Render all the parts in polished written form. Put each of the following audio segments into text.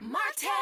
Martin!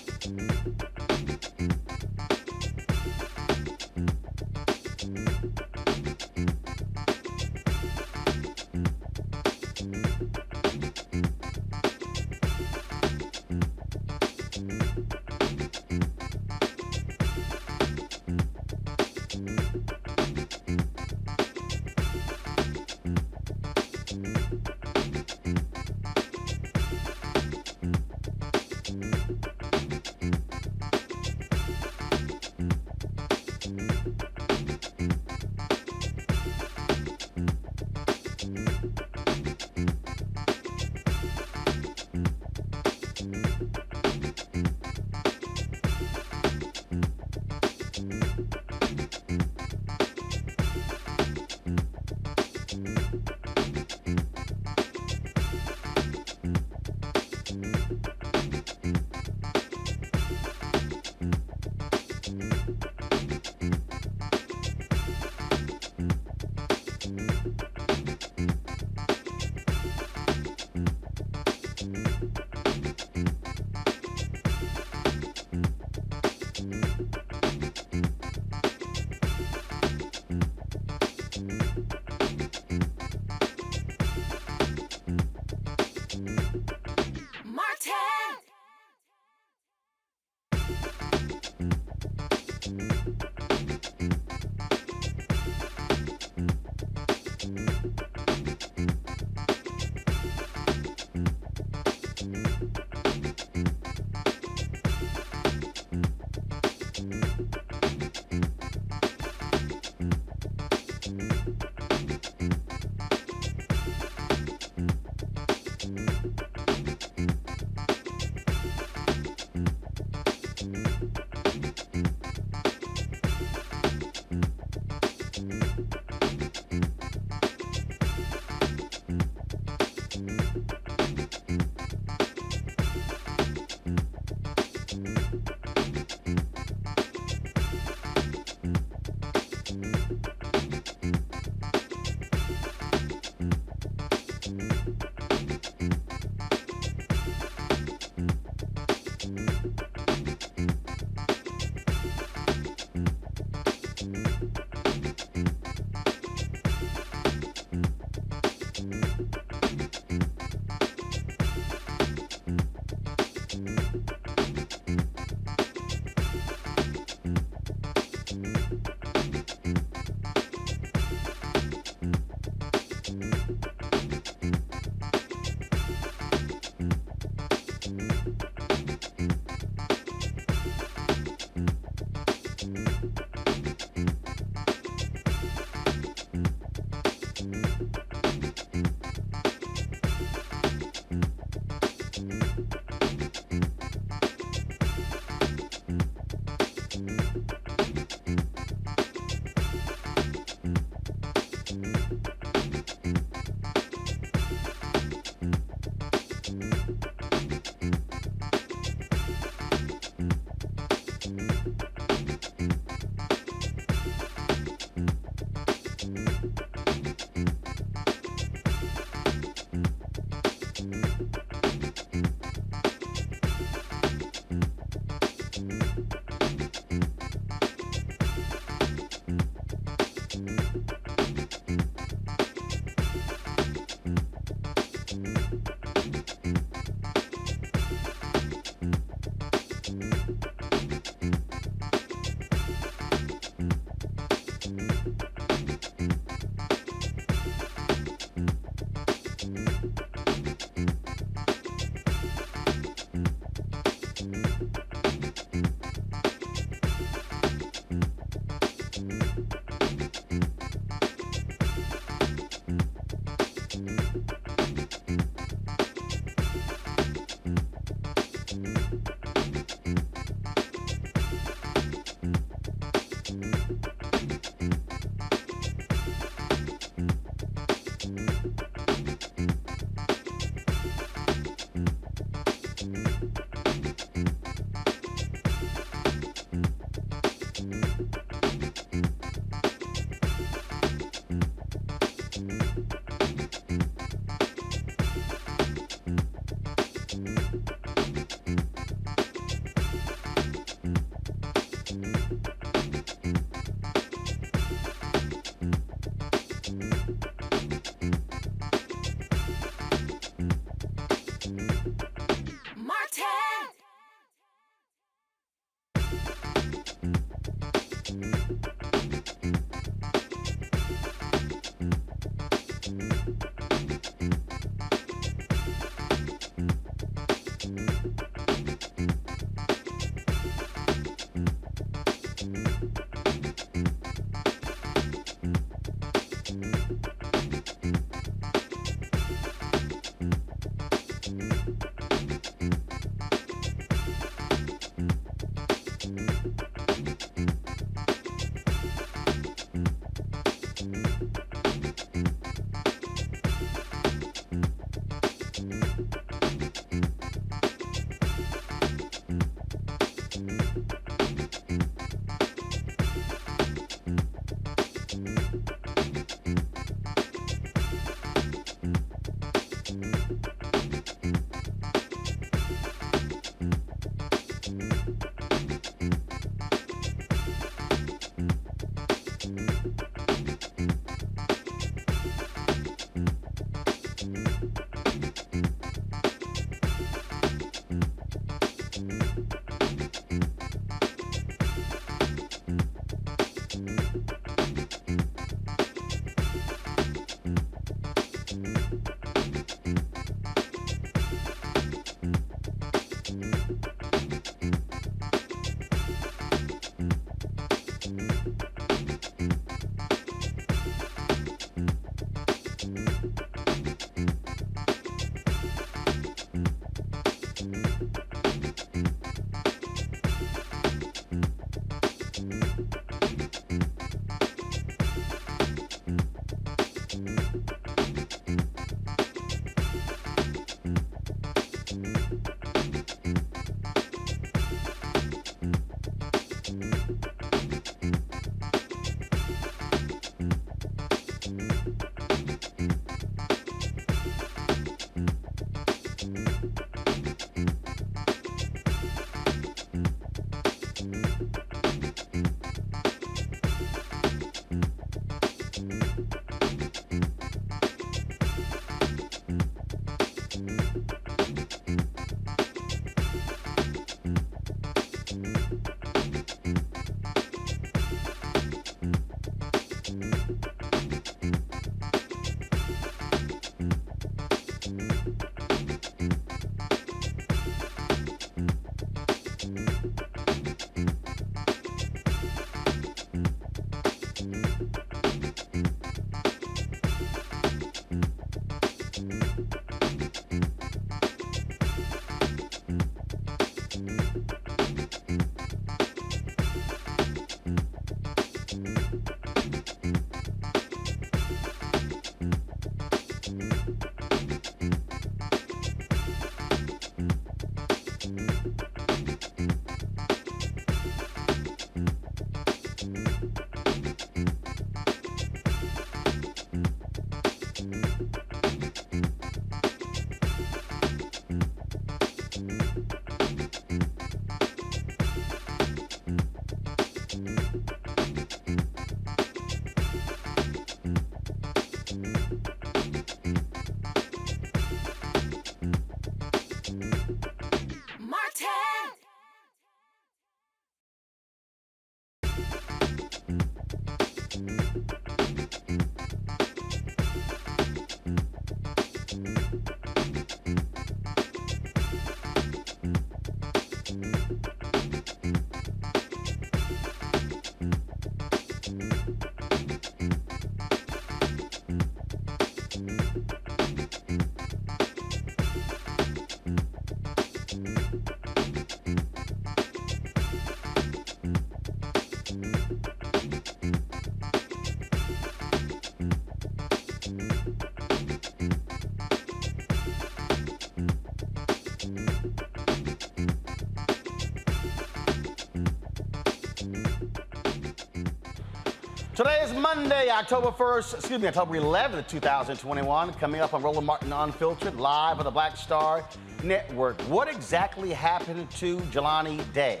Today is Monday, October 11th, 2021. Coming up on Roland Martin Unfiltered, live on the Black Star Network. What exactly happened to Jelani Day?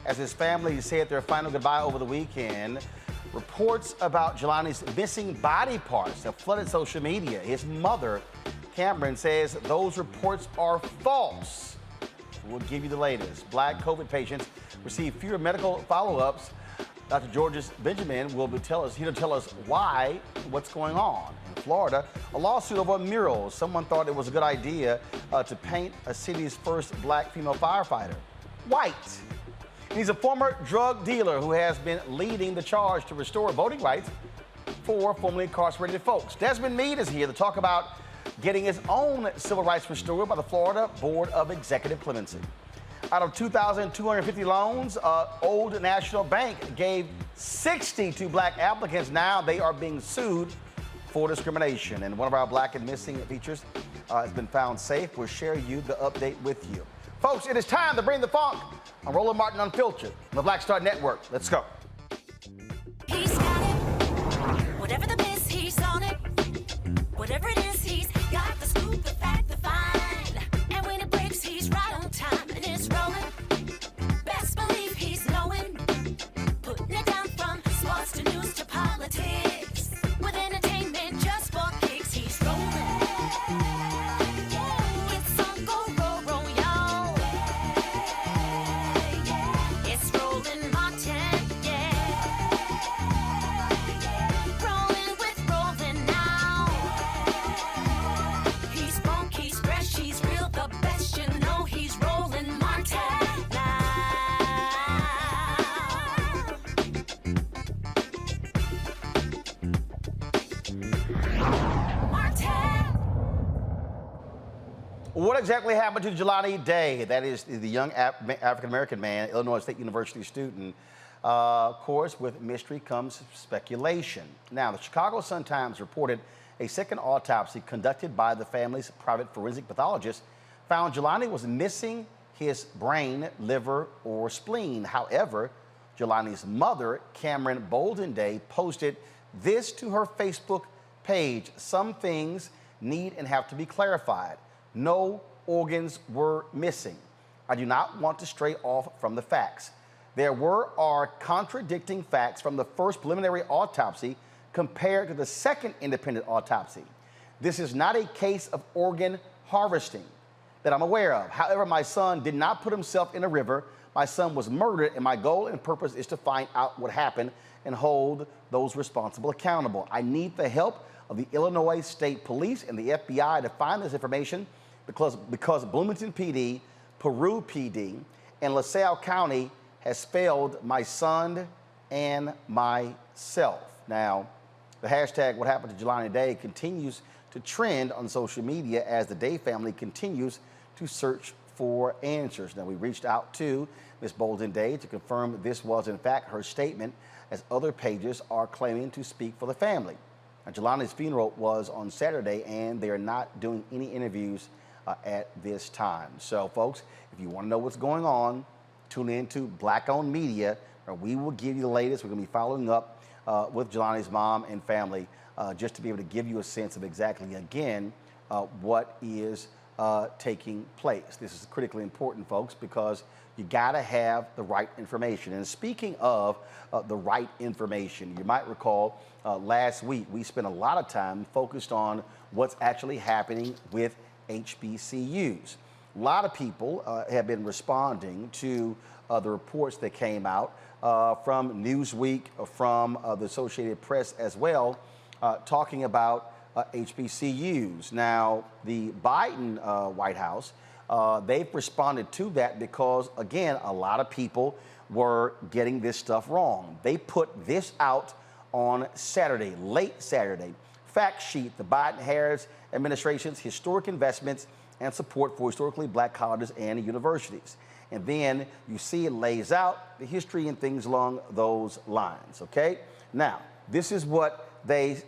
As his family said their final goodbye over the weekend, reports about Jelani's missing body parts have flooded social media. His mother, Cameron, says those reports are false. We'll give you the latest. Black COVID patients receive fewer medical follow-ups. Dr. Georges Benjamin will tell us why, what's going on. In Florida, a lawsuit over a mural. Someone thought it was a good idea to paint a city's first black female firefighter white. He's a former drug dealer who has been leading the charge to restore voting rights for formerly incarcerated folks. Desmond Mead is here to talk about getting his own civil rights restored by the Florida Board of Executive Clemency. Out of 2,250 loans, Old National Bank gave 60 to black applicants. Now they are being sued for discrimination. And one of our black and missing features has been found safe. We'll share you the update with you. Folks, it is time to bring the funk on Roland Martin Unfiltered on the Black Star Network. Let's go. He's got it. Whatever the miss, he's on it. Whatever it is, he's got the scoop, the fact, the find. And when it breaks, he's right on time and it's rolling. Best believe he's knowing. Putting it down from sports to news to politics. With entertainment just for kicks, he's rolling. It's on go, roll, y'all. It's Roland Martin, yeah. Rolling with Roland now. He's funk, he's fresh, he's real, the best, you know he's Roland Martin now. Martin. What exactly happened to Jelani Day? That is the young African-American man, Illinois State University student. Of course, with mystery comes speculation. Now, the Chicago Sun-Times reported a second autopsy conducted by the family's private forensic pathologist found Jelani was missing his brain, liver, or spleen. However, Jelani's mother, Cameron Bolden Day, posted this to her Facebook page. Some things need and have to be clarified. No organs were missing. I do not want to stray off from the facts. There are contradicting facts from the first preliminary autopsy compared to the second independent autopsy. This is not a case of organ harvesting that I'm aware of. However, my son did not put himself in a river. My son was murdered, and my goal and purpose is to find out what happened and hold those responsible accountable. I need the help of the Illinois State Police and the FBI to find this information because Bloomington PD, Peru PD, and LaSalle County has failed my son and myself. Now, the hashtag What Happened to Jelani Day continues to trend on social media as the Day family continues to search for answers. Now, we reached out to Ms. Bolden Day to confirm this was in fact her statement, as other pages are claiming to speak for the family. Now, Jelani's funeral was on Saturday, and they are not doing any interviews at this time. So, folks, if you want to know what's going on, tune in to Black-Owned Media, where we will give you the latest. We're going to be following up with Jelani's mom and family just to be able to give you a sense of exactly, again, what is taking place. This is critically important, folks, because you got to have the right information. And speaking of the right information, you might recall last week we spent a lot of time focused on what's actually happening with HBCUs. A lot of people have been responding to the reports that came out from Newsweek, from the Associated Press as well, talking about HBCUs. Now, the Biden White House, they've responded to that because, again, a lot of people were getting this stuff wrong. They put this out on Saturday, late Saturday. Fact sheet, the Biden-Harris administration's historic investments and support for historically black colleges and universities. And then you see it lays out the history and things along those lines, okay? Now, this is what they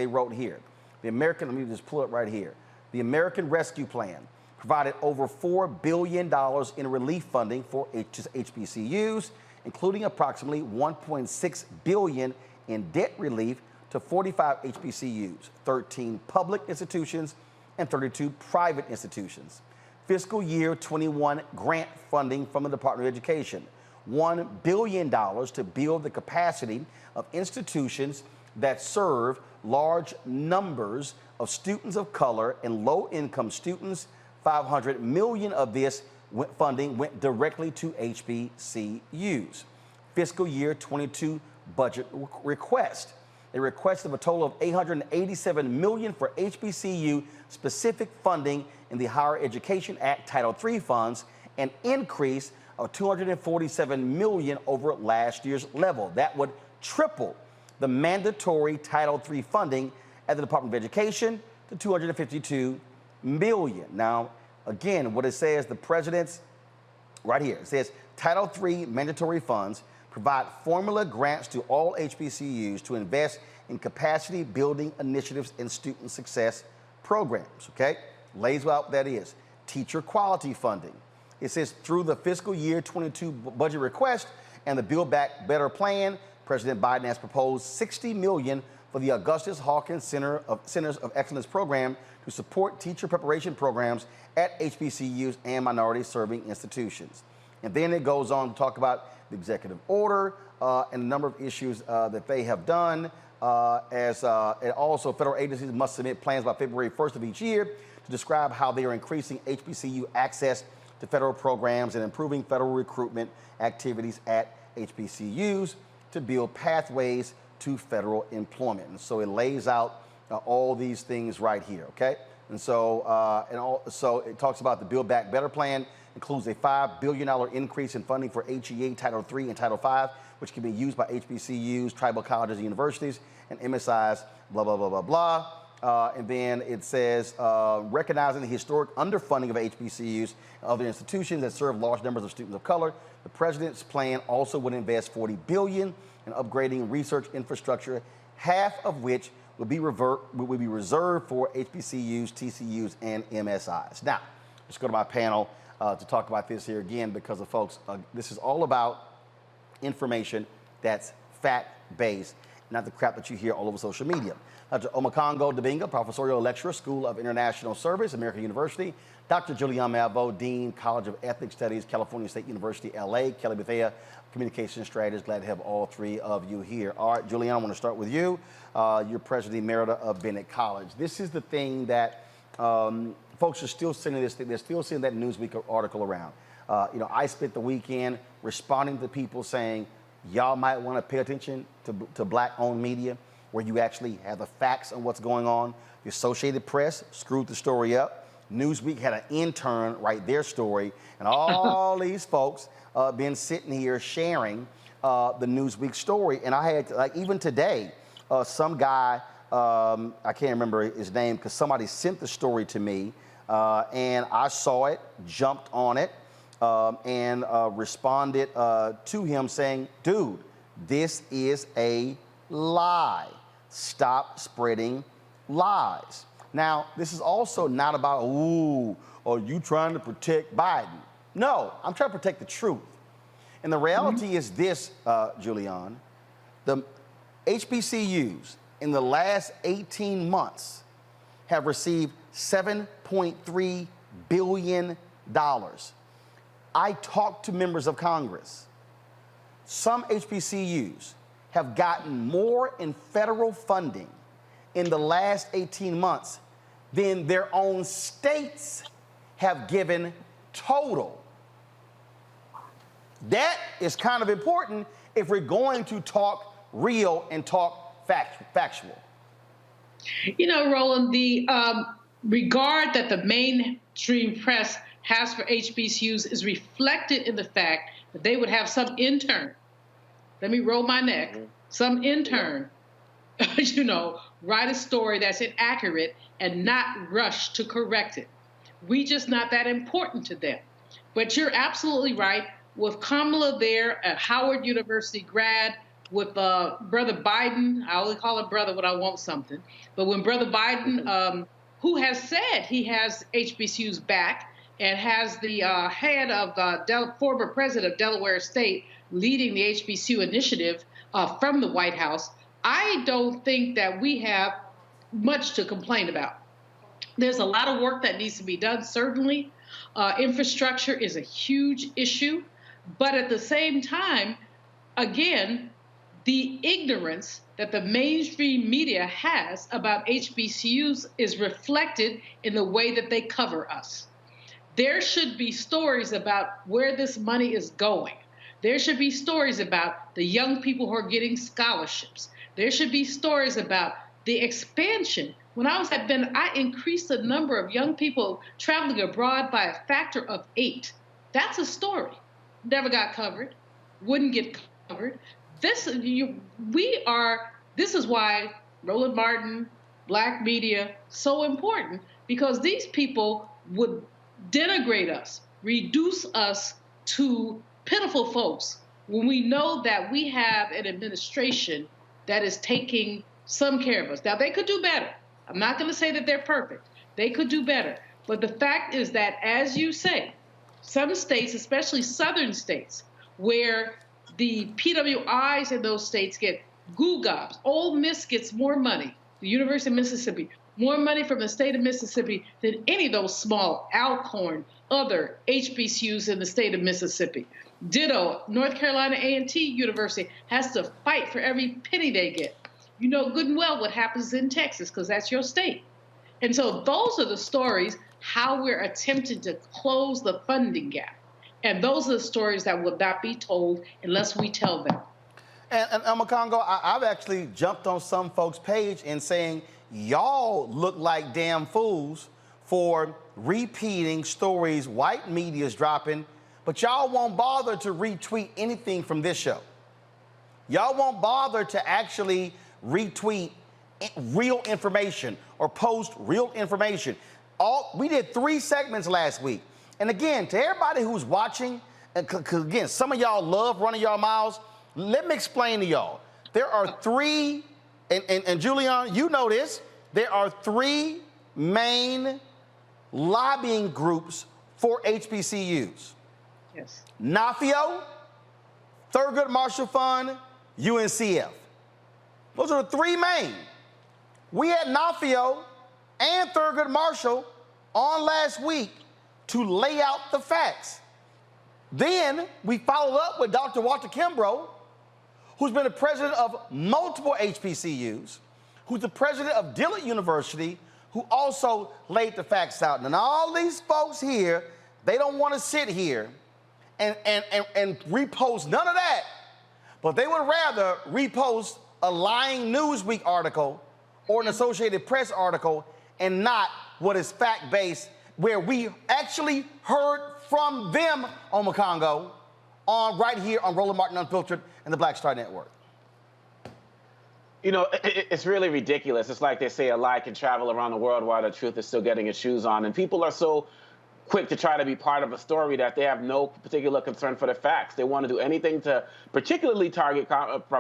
wrote here. The American, let me just pull it right here. The American Rescue Plan provided over $4 billion in relief funding for HBCUs including approximately $1.6 billion in debt relief to 45 HBCUs, 13 public institutions, and 32 private institutions. Fiscal year 21 grant funding from the Department of Education, $1 billion to build the capacity of institutions that serve large numbers of students of color and low-income students. $500 million of this funding went directly to HBCUs. Fiscal year 22 budget request. A request of a total of $887 million for HBCU specific funding in the Higher Education Act Title III funds, an increase of $247 million over last year's level. That would triple the mandatory Title III funding at the Department of Education to $252 million. Now, again, what it says, the president's right here, it says Title III mandatory funds provide formula grants to all HBCUs to invest in capacity building initiatives and student success programs, okay? Lays out what that is. Teacher quality funding. It says through the fiscal year 22 budget request and the Build Back Better plan, President Biden has proposed $60 million for the Augustus Hawkins Centers of Excellence program to support teacher preparation programs at HBCUs and minority serving institutions. And then it goes on to talk about the executive order and a number of issues that they have done. And also federal agencies must submit plans by February 1st of each year to describe how they are increasing HBCU access to federal programs and improving federal recruitment activities at HBCUs to build pathways to federal employment. And so it lays out all these things right here, okay? And so, so it talks about the Build Back Better plan, includes a $5 billion increase in funding for HEA Title III and Title V, which can be used by HBCUs, tribal colleges and universities, and MSIs, blah, blah, blah, blah, blah. And then it says, recognizing the historic underfunding of HBCUs and other institutions that serve large numbers of students of color, the president's plan also would invest $40 billion in upgrading research infrastructure, half of which would be reserved for HBCUs, TCUs, and MSIs. Now, let's go to my panel to talk about this here again, because of folks, this is all about information that's fact-based, not the crap that you hear all over social media. Dr. Omokongo Dibinga, professorial lecturer, School of International Service, American University. Dr. Julian Malvo, Dean, College of Ethnic Studies, California State University, LA. Kelly Bethea, communication strategist. Glad to have all three of you here. All right, Julian, I want to start with you. You're president emerita of Bennett College. This is the thing that folks are still sending this thing. They're still sending that Newsweek article around. You know, I spent the weekend responding to people saying, y'all might want to pay attention to black-owned media, where you actually have the facts on what's going on. The Associated Press screwed the story up. Newsweek had an intern write their story, and all these folks been sitting here sharing the Newsweek story. And I had, like, even today, some guy, I can't remember his name because somebody sent the story to me, and I saw it, jumped on it, and responded to him saying, dude, this is a lie. Stop spreading lies. Now, this is also not about, ooh, are you trying to protect Biden? No, I'm trying to protect the truth. And the reality is this, Julian, the HBCUs in the last 18 months have received $7.3 billion. I talked to members of Congress. Some HBCUs have gotten more in federal funding in the last 18 months than their own states have given total. That is kind of important if we're going to talk real and talk factual. You know, Roland, the regard that the mainstream press has for HBCUs is reflected in the fact that they would have some intern, let me roll my neck, some intern, you know, write a story that's inaccurate and not rush to correct it. We just not that important to them. But you're absolutely right. With Kamala there, a Howard University grad, with Brother Biden, I only call him brother when I want something, but when Brother Biden, who has said he has HBCUs back and has the head of former president of Delaware State, leading the HBCU initiative from the White House, I don't think that we have much to complain about. There's a lot of work that needs to be done, certainly. Infrastructure is a huge issue. But at the same time, again, the ignorance that the mainstream media has about HBCUs is reflected in the way that they cover us. There should be stories about where this money is going. There should be stories about the young people who are getting scholarships. There should be stories about the expansion. When I was at Ben, I increased the number of young people traveling abroad by a factor of 8. That's a story. Never got covered, wouldn't get covered. This is why Roland Martin, black media, so important, because these people would denigrate us, reduce us to pitiful folks when we know that we have an administration that is taking some care of us. Now, they could do better. I'm not going to say that they're perfect. They could do better. But the fact is that, as you say, some states, especially southern states, where the PWIs in those states get goo-gobs. Ole Miss gets more money, the University of Mississippi, more money from the state of Mississippi than any of those small Alcorn, other HBCUs in the state of Mississippi. Ditto, North Carolina A&T University has to fight for every penny they get. You know good and well what happens in Texas, because that's your state. And so those are the stories, how we're attempting to close the funding gap. And those are the stories that will not be told unless we tell them. And Congo, I've actually jumped on some folks' page and saying, y'all look like damn fools for repeating stories white media's dropping, but y'all won't bother to retweet anything from this show. Y'all won't bother to actually retweet real information or post real information. We did 3 segments last week. And again, to everybody who's watching, because again, some of y'all love running y'all mouths, let me explain to y'all. There are 3, and Julian, you know this, there are 3 main lobbying groups for HBCUs. Yes. NAFIO, Thurgood Marshall Fund, UNCF. Those are the 3 main. We had NAFIO and Thurgood Marshall on last week to lay out the facts. Then we followed up with Dr. Walter Kimbrough, who's been the president of multiple HBCUs, who's the president of Dillard University, who also laid the facts out. And all these folks here, they don't want to sit here and repost none of that, but they would rather repost a lying Newsweek article or an Associated Press article and not what is fact-based, where we actually heard from them on Congo right here on Roland Martin Unfiltered and the Black Star Network. You know, it's really ridiculous. It's like they say a lie can travel around the world while the truth is still getting its shoes on. And people are so quick to try to be part of a story that they have no particular concern for the facts. They want to do anything to particularly target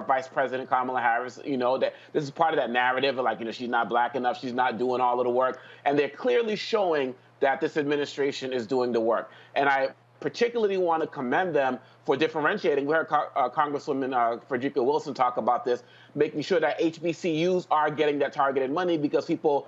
Vice President Kamala Harris. You know, that this is part of that narrative of, like, you know, she's not black enough, she's not doing all of the work. And they're clearly showing that this administration is doing the work. And I particularly want to commend them for differentiating. We heard Congresswoman Frederica Wilson talk about this, making sure that HBCUs are getting that targeted money, because people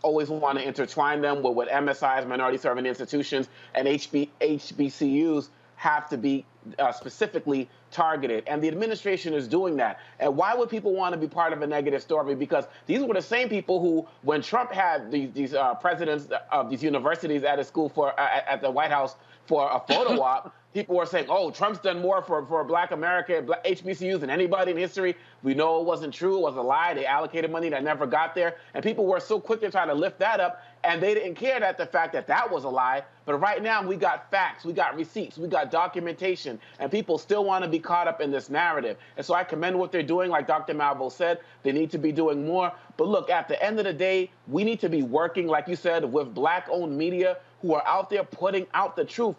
always want to intertwine them with MSIs, minority-serving institutions, and HBCUs have to be specifically targeted. And the administration is doing that. And why would people want to be part of a negative story? Because these were the same people who, when Trump had these presidents of these universities at his school at the White House for a photo op, people were saying, oh, Trump's done more for Black America, HBCUs than anybody in history. We know it wasn't true. It was a lie. They allocated money that never got there. And people were so quick to try to lift that up, and they didn't care that the fact that that was a lie. But right now, we got facts, we got receipts, we got documentation, and people still want to be caught up in this narrative. And so I commend what they're doing. Like Dr. Malvo said, they need to be doing more. But look, at the end of the day, we need to be working, like you said, with Black-owned media who are out there putting out the truth.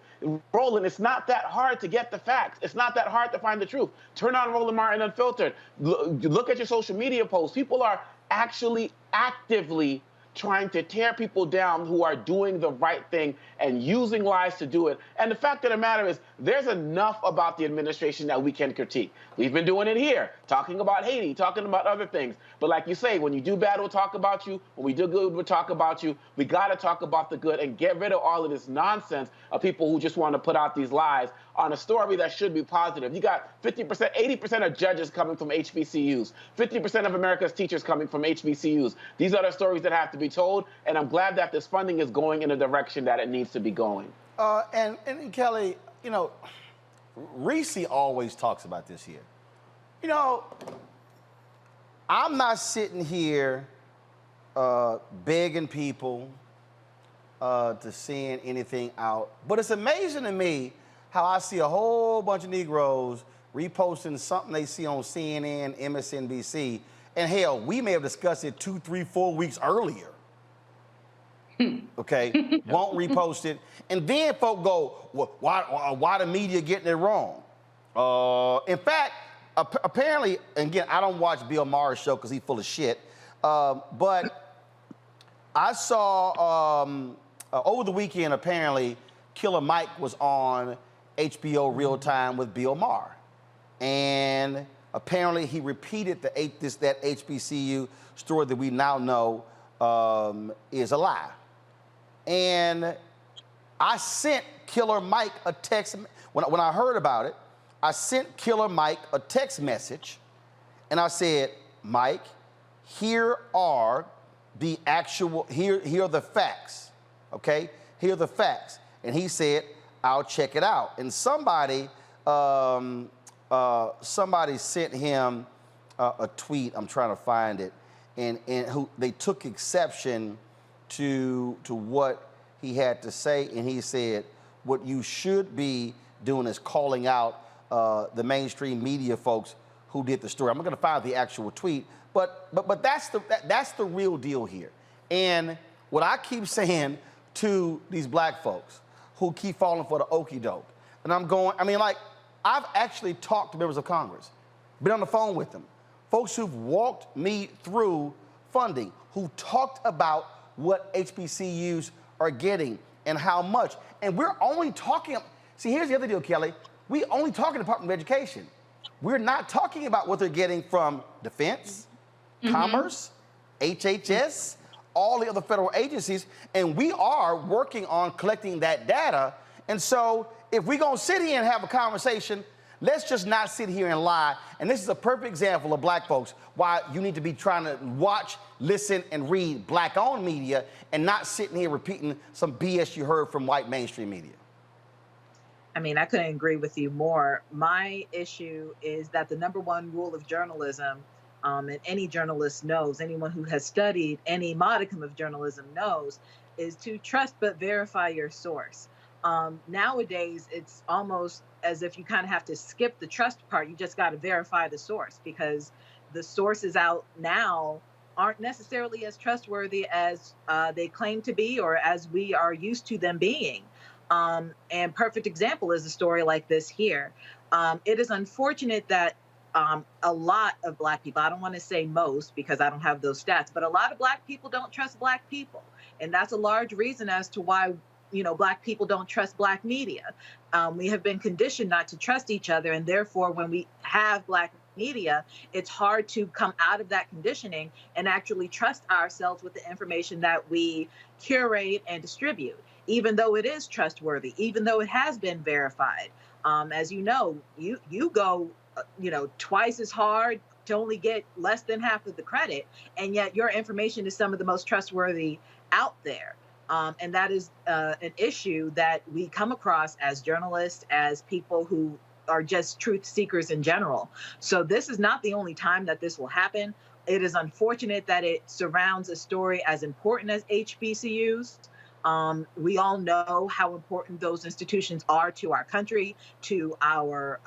Roland, it's not that hard to get the facts. It's not that hard to find the truth. Turn on Roland Martin Unfiltered. Look at your social media posts. People are actually actively trying to tear people down who are doing the right thing and using lies to do it. And the fact of the matter is, there's enough about the administration that we can critique. We've been doing it here, talking about Haiti, talking about other things. But like you say, when you do bad, we'll talk about you. When we do good, we'll talk about you. We got to talk about the good and get rid of all of this nonsense of people who just want to put out these lies on a story that should be positive. You got 50%, 80% of judges coming from HBCUs, 50% of America's teachers coming from HBCUs. These are the stories that have to be told, and I'm glad that this funding is going in the direction that it needs to be going. And Kelly, you know, Reese always talks about this here. You know, I'm not sitting here begging people to send anything out, but it's amazing to me how I see a whole bunch of Negroes reposting something they see on CNN, MSNBC, and hell, we may have discussed it 2, 3, 4 weeks earlier. Okay, won't repost it, and then folk go, well, why the media getting it wrong? In fact, apparently, and again, I don't watch Bill Maher's show because he's full of shit, but I saw over the weekend, apparently, Killer Mike was on HBO Real Time with Bill Maher, and apparently he repeated that HBCU story that we now know is a lie. And I sent Killer Mike a text, when I heard about it, I sent Killer Mike a text message, and I said, Mike, here are the facts, okay? Here are the facts. And he said, I'll check it out. And somebody sent him a tweet, I'm trying to find it, and who they took exception to what he had to say, and he said, what you should be doing is calling out the mainstream media folks who did the story. I'm not going to find the actual tweet, but that's the real deal here. And what I keep saying to these black folks who keep falling for the okie doke, and I've actually talked to members of Congress, been on the phone with them, folks who've walked me through funding, who talked about what HBCUs are getting and how much. And we're only talking, see, here's the other deal, Kelly. We only talking Department of Education. We're not talking about what they're getting from Defense, Commerce, HHS, all the other federal agencies, and we are working on collecting that data. And so if we're gonna sit here and have a conversation, let's just not sit here and lie. And this is a perfect example of black folks, why you need to be trying to watch, listen, and read black-owned media and not sitting here repeating some BS you heard from white mainstream media. I mean, I couldn't agree with you more. My issue is that the #1 rule of journalism, and any journalist knows, anyone who has studied any modicum of journalism knows, is to trust but verify your source. Nowadays, it's almost as if you kind of have to skip the trust part. You just got to verify the source, because the sources out now aren't necessarily as trustworthy as they claim to be, or as we are used to them being. And perfect example is a story like this here. It is unfortunate that a lot of black people, I don't want to say most because I don't have those stats, but a lot of black people don't trust black people. And that's a large reason as to why, black people don't trust black media. We have been conditioned not to trust each other. And therefore, when we have black media, it's hard to come out of that conditioning and actually trust ourselves with the information that we curate and distribute, even though it is trustworthy, even though it has been verified. As you know, you go, twice as hard to only get less than half of the credit, and yet your information is some of the most trustworthy out there. And that is an issue that we come across as journalists, as people who are just truth seekers in general. So this is not the only time that this will happen. It is unfortunate that it surrounds a story as important as HBCUs. We all know how important those institutions are to our country, to our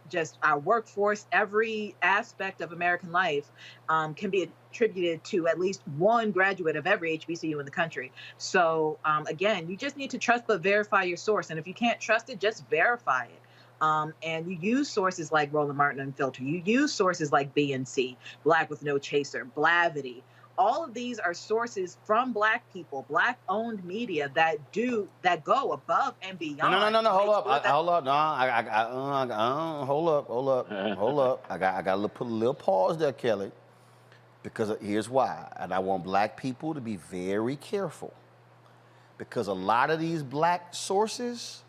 just our workforce. Every aspect of American life can be attributed to at least one graduate of every HBCU in the country. So again, you just need to trust but verify your source. And if you can't trust it, just verify it. And you use sources like Roland Martin Unfiltered. You use sources like BNC, Black with No Chaser, Blavity, all of these are sources from Black people, Black-owned media that go above and beyond. No. to Hold make up. sure that- Hold up. No, hold up. I got put a little pause there, Kelly, because here's why. And I want Black people to be very careful, because a lot of these Black sources,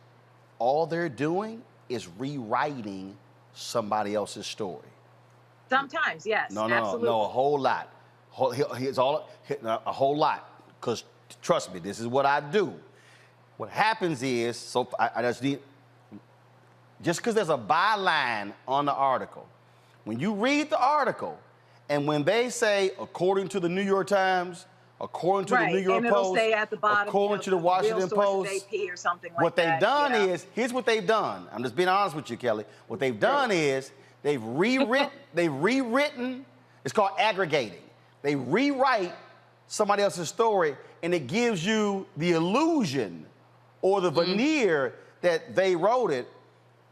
all they're doing is rewriting somebody else's story. Sometimes, yes, No, absolutely. a whole lot. Here's a whole lot. Because trust me, this is what I do. What happens is, so I just need, just because there's a byline on the article, when you read the article, and when they say, according to the New York Times, according to the New York and it'll Post, say at the bottom, according to the Washington real sources, Post, AP or something like what they've that, done is, here's what they've done. I'm just being honest with you, Kelly. What they've done is they've rewritten, it's called aggregating. They rewrite somebody else's story, and it gives you the illusion or the veneer that they wrote it.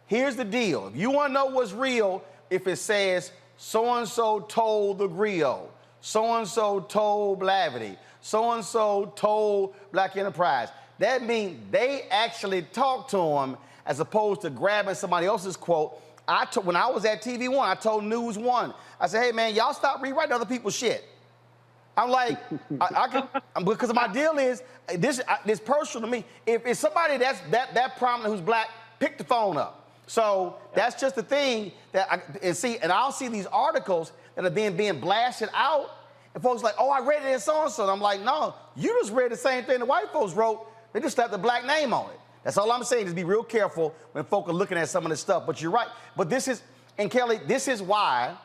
Here's the deal. If you want to know what's real, if it says so-and-so told the griot, so-and-so told Blavity, so-and-so told Black Enterprise, that means they actually talked to him as opposed to grabbing somebody else's quote. When I was at TV One, I told News One, I said, hey man, y'all stop rewriting other people's shit. I'm like, because my deal is, this personal to me. If it's somebody that prominent who's Black, pick the phone up. So that's just the thing and I'll see these articles that are being blasted out, and folks like, oh, I read it in so-and-so. And I'm like, no, you just read the same thing the white folks wrote. They just slapped the Black name on it. That's all I'm saying, is be real careful when folk are looking at some of this stuff. But you're right. But and Kelly, this is why,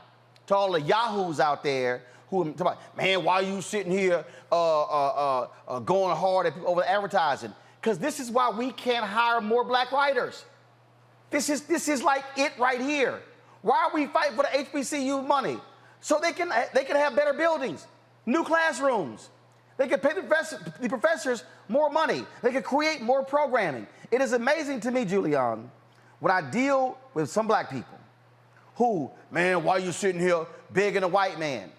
to all the yahoos out there who talk about, man, why are you sitting here going hard at people over advertising? Because this is why we can't hire more Black writers. This is like it right here. Why are we fighting for the HBCU money? So they can have better buildings, new classrooms. They can pay the professors more money. They can create more programming. It is amazing to me, Julian, when I deal with some Black people who, man, why are you sitting here begging a white man?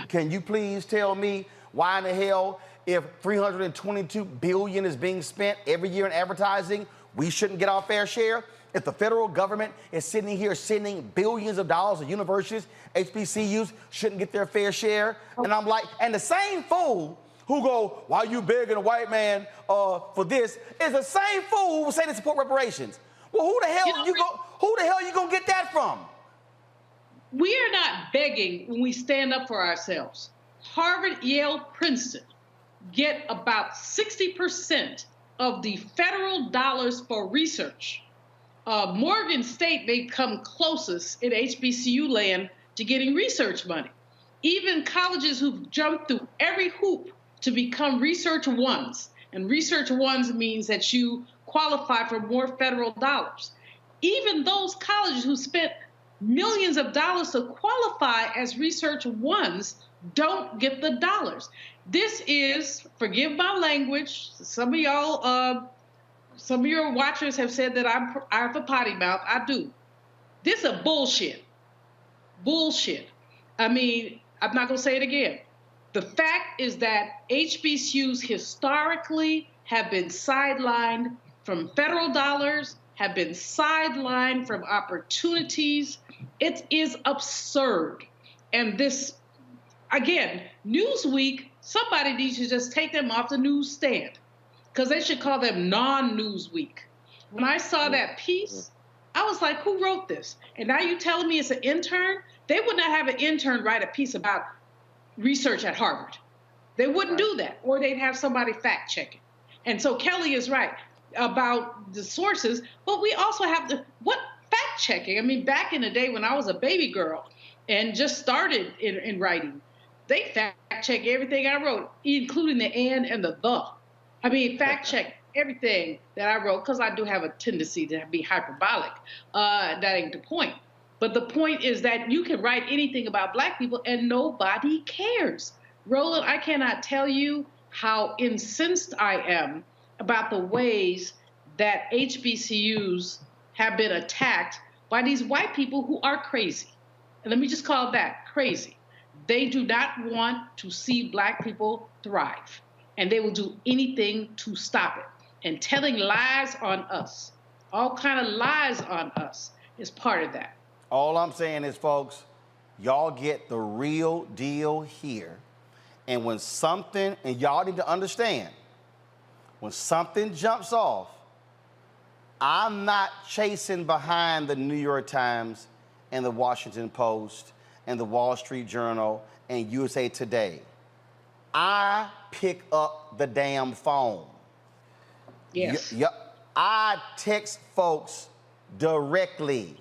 Can you please tell me why in the hell, if $322 billion is being spent every year in advertising, we shouldn't get our fair share? If the federal government is sitting here sending billions of dollars to universities, HBCUs shouldn't get their fair share? And I'm like, and the same fool who go, why you begging a white man for this, is the same fool who will say they support reparations. Well, who the hell you gonna get that from? We are not begging when we stand up for ourselves. Harvard, Yale, Princeton get about 60% of the federal dollars for research. Morgan State may come closest in HBCU land to getting research money. Even colleges who've jumped through every hoop to become Research Ones, and Research Ones means that you qualify for more federal dollars. Even those colleges who spent millions of dollars to qualify as Research Ones don't get the dollars. This is, forgive my language, some of your watchers have said that I have a potty mouth. I do. This is a bullshit. Bullshit. I mean, I'm not going to say it again. The fact is that HBCUs historically have been sidelined from federal dollars, have been sidelined from opportunities. It is absurd. And this, again, Newsweek, somebody needs to just take them off the newsstand, because they should call them non-Newsweek. When I saw that piece, I was like, who wrote this? And now you telling me it's an intern? They would not have an intern write a piece about research at Harvard. They wouldn't do that, or they'd have somebody fact check it. And so Kelly is right about the sources, but we also have what fact checking? I mean, back in the day when I was a baby girl and just started in writing, they fact check everything I wrote, including the and the. I mean, fact check everything that I wrote, because I do have a tendency to be hyperbolic. That ain't the point. But the point is that you can write anything about Black people and nobody cares. Roland, I cannot tell you how incensed I am about the ways that HBCUs have been attacked by these white people who are crazy. And let me just call it that, crazy. They do not want to see Black people thrive, and they will do anything to stop it. And telling lies on us, all kind of lies on us, is part of that. All I'm saying is, folks, y'all get the real deal here. And when something, and y'all need to understand, when something jumps off, I'm not chasing behind the New York Times and the Washington Post and the Wall Street Journal and USA Today. I pick up the damn phone. Yes. I text folks directly.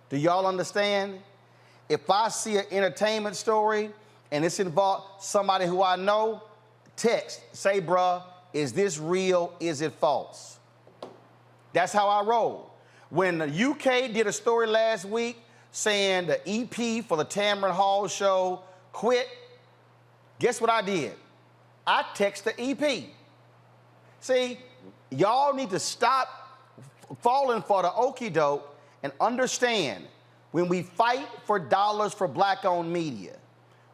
Do y'all understand? If I see an entertainment story and it's involved somebody who I know, text, say, bruh, is this real? Is it false? That's how I roll. When the UK did a story last week saying the EP for the Tamron Hall show quit, guess what I did? I text the EP. See, y'all need to stop falling for the okie doke and understand when we fight for dollars for Black-owned media,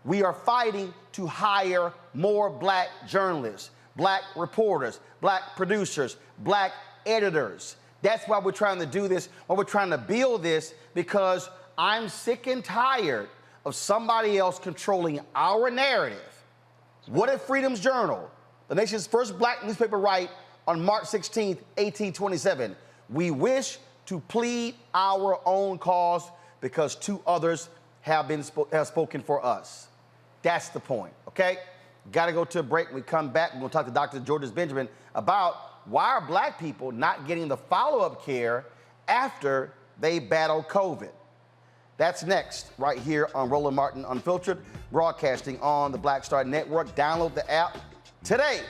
we are fighting to hire more Black journalists, Black reporters, Black producers, Black editors. That's why we're trying to do this, why we're trying to build this, because I'm sick and tired of somebody else controlling our narrative. What did Freedom's Journal, the nation's first Black newspaper, write on March 16th, 1827? We wish to plead our own cause because two others have spoken for us. That's the point, okay? Got to go to a break. When we come back, we're going to talk to Dr. Georges Benjamin about why are Black people not getting the follow-up care after they battle COVID. That's next, right here on Roland Martin Unfiltered, broadcasting on the Black Star Network. Download the app today.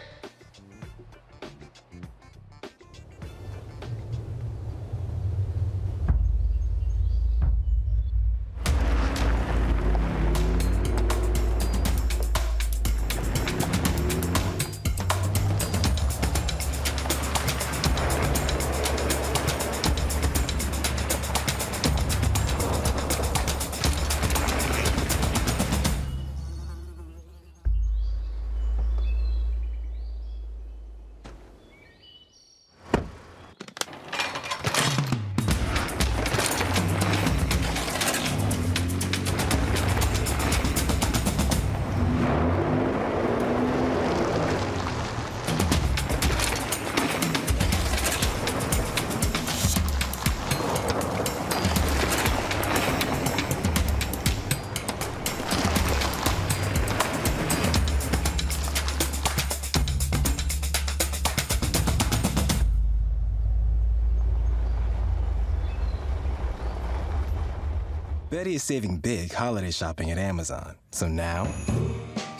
Betty is saving big holiday shopping at Amazon. So now,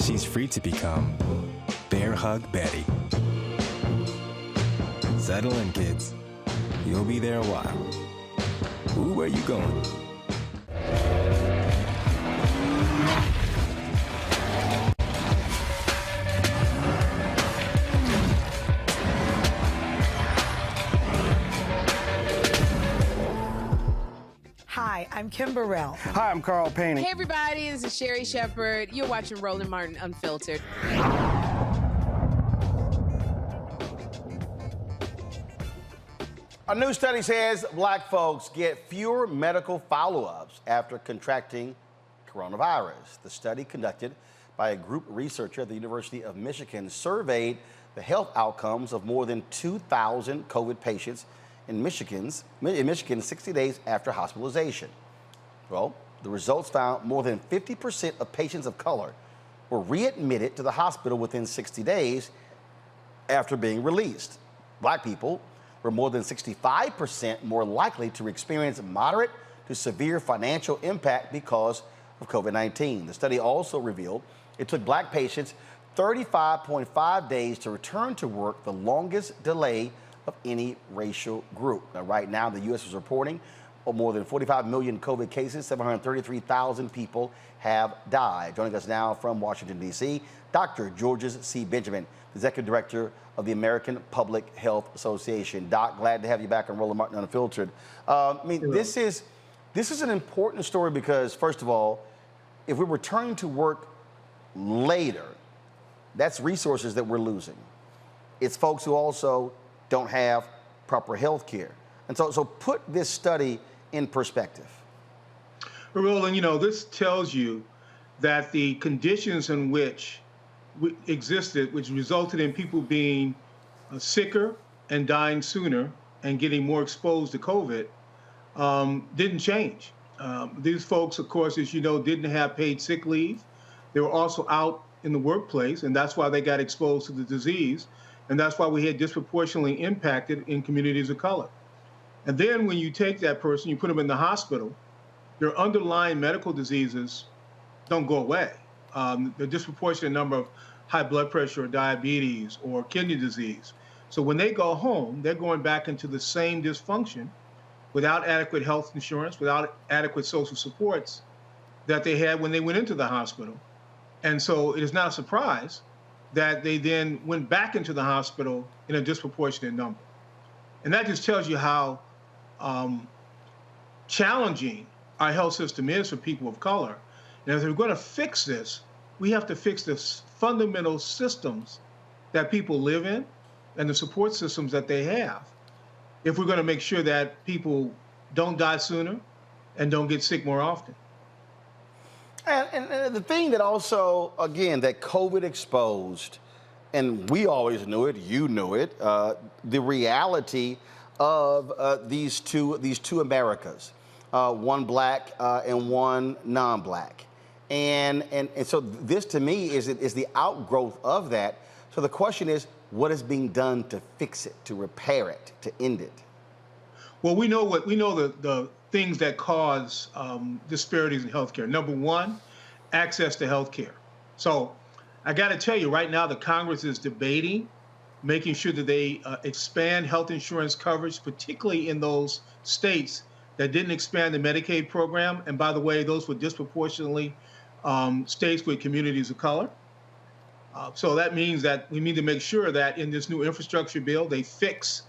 she's free to become Bear Hug Betty. Settle in, kids. You'll be there a while. Ooh, where you going? Hi, I'm Kim Burrell. Hi, I'm Carl Payne. Hey everybody, this is Sherry Shepherd. You're watching Roland Martin Unfiltered. A new study says Black folks get fewer medical follow-ups after contracting coronavirus. The study, conducted by a group researcher at the University of Michigan, surveyed the health outcomes of more than 2,000 COVID patients in Michigan 60 days after hospitalization. Well, the results found more than 50% of patients of color were readmitted to the hospital within 60 days after being released. Black people were more than 65% more likely to experience moderate to severe financial impact because of COVID-19. The study also revealed it took Black patients 35.5 days to return to work, the longest delay of any racial group. Now, right now, the U.S. is reporting more than 45 million COVID cases. 733,000 people have died. Joining us now from Washington, D.C., Dr. Georges C. Benjamin, Executive Director of the American Public Health Association. Doc, glad to have you back on Roland Martin Unfiltered. This is an important story because, first of all, if we're returning to work later, that's resources that we're losing. It's folks who also don't have proper health care. And so put this study in perspective. Roland, this tells you that the conditions in which existed, which resulted in people being sicker and dying sooner and getting more exposed to COVID, didn't change. These folks, of course, as you know, didn't have paid sick leave. They were also out in the workplace, and that's why they got exposed to the disease. And that's why we had disproportionately impacted in communities of color. And then when you take that person, you put them in the hospital, their underlying medical diseases don't go away. The disproportionate number of high blood pressure or diabetes or kidney disease. So when they go home, they're going back into the same dysfunction without adequate health insurance, without adequate social supports that they had when they went into the hospital. And so it is not a surprise that they then went back into the hospital in a disproportionate number. And that just tells you how challenging our health system is for people of color. And if we're going to fix this, we have to fix the fundamental systems that people live in and the support systems that they have if we're going to make sure that people don't die sooner and don't get sick more often. And the thing that also, again, that COVID exposed, and we always knew it, you knew it, the reality of these two Americas, one black and one non-black. And so this to me is the outgrowth of that. So the question is, what is being done to fix it, to repair it, to end it? Well, we know the things that cause disparities in healthcare. Number one, access to healthcare. So I got to tell you, right now, the Congress is debating making sure that they expand health insurance coverage, particularly in those states that didn't expand the Medicaid program. And by the way, those were disproportionately states with communities of color. So that means that we need to make sure that in this new infrastructure bill, they fix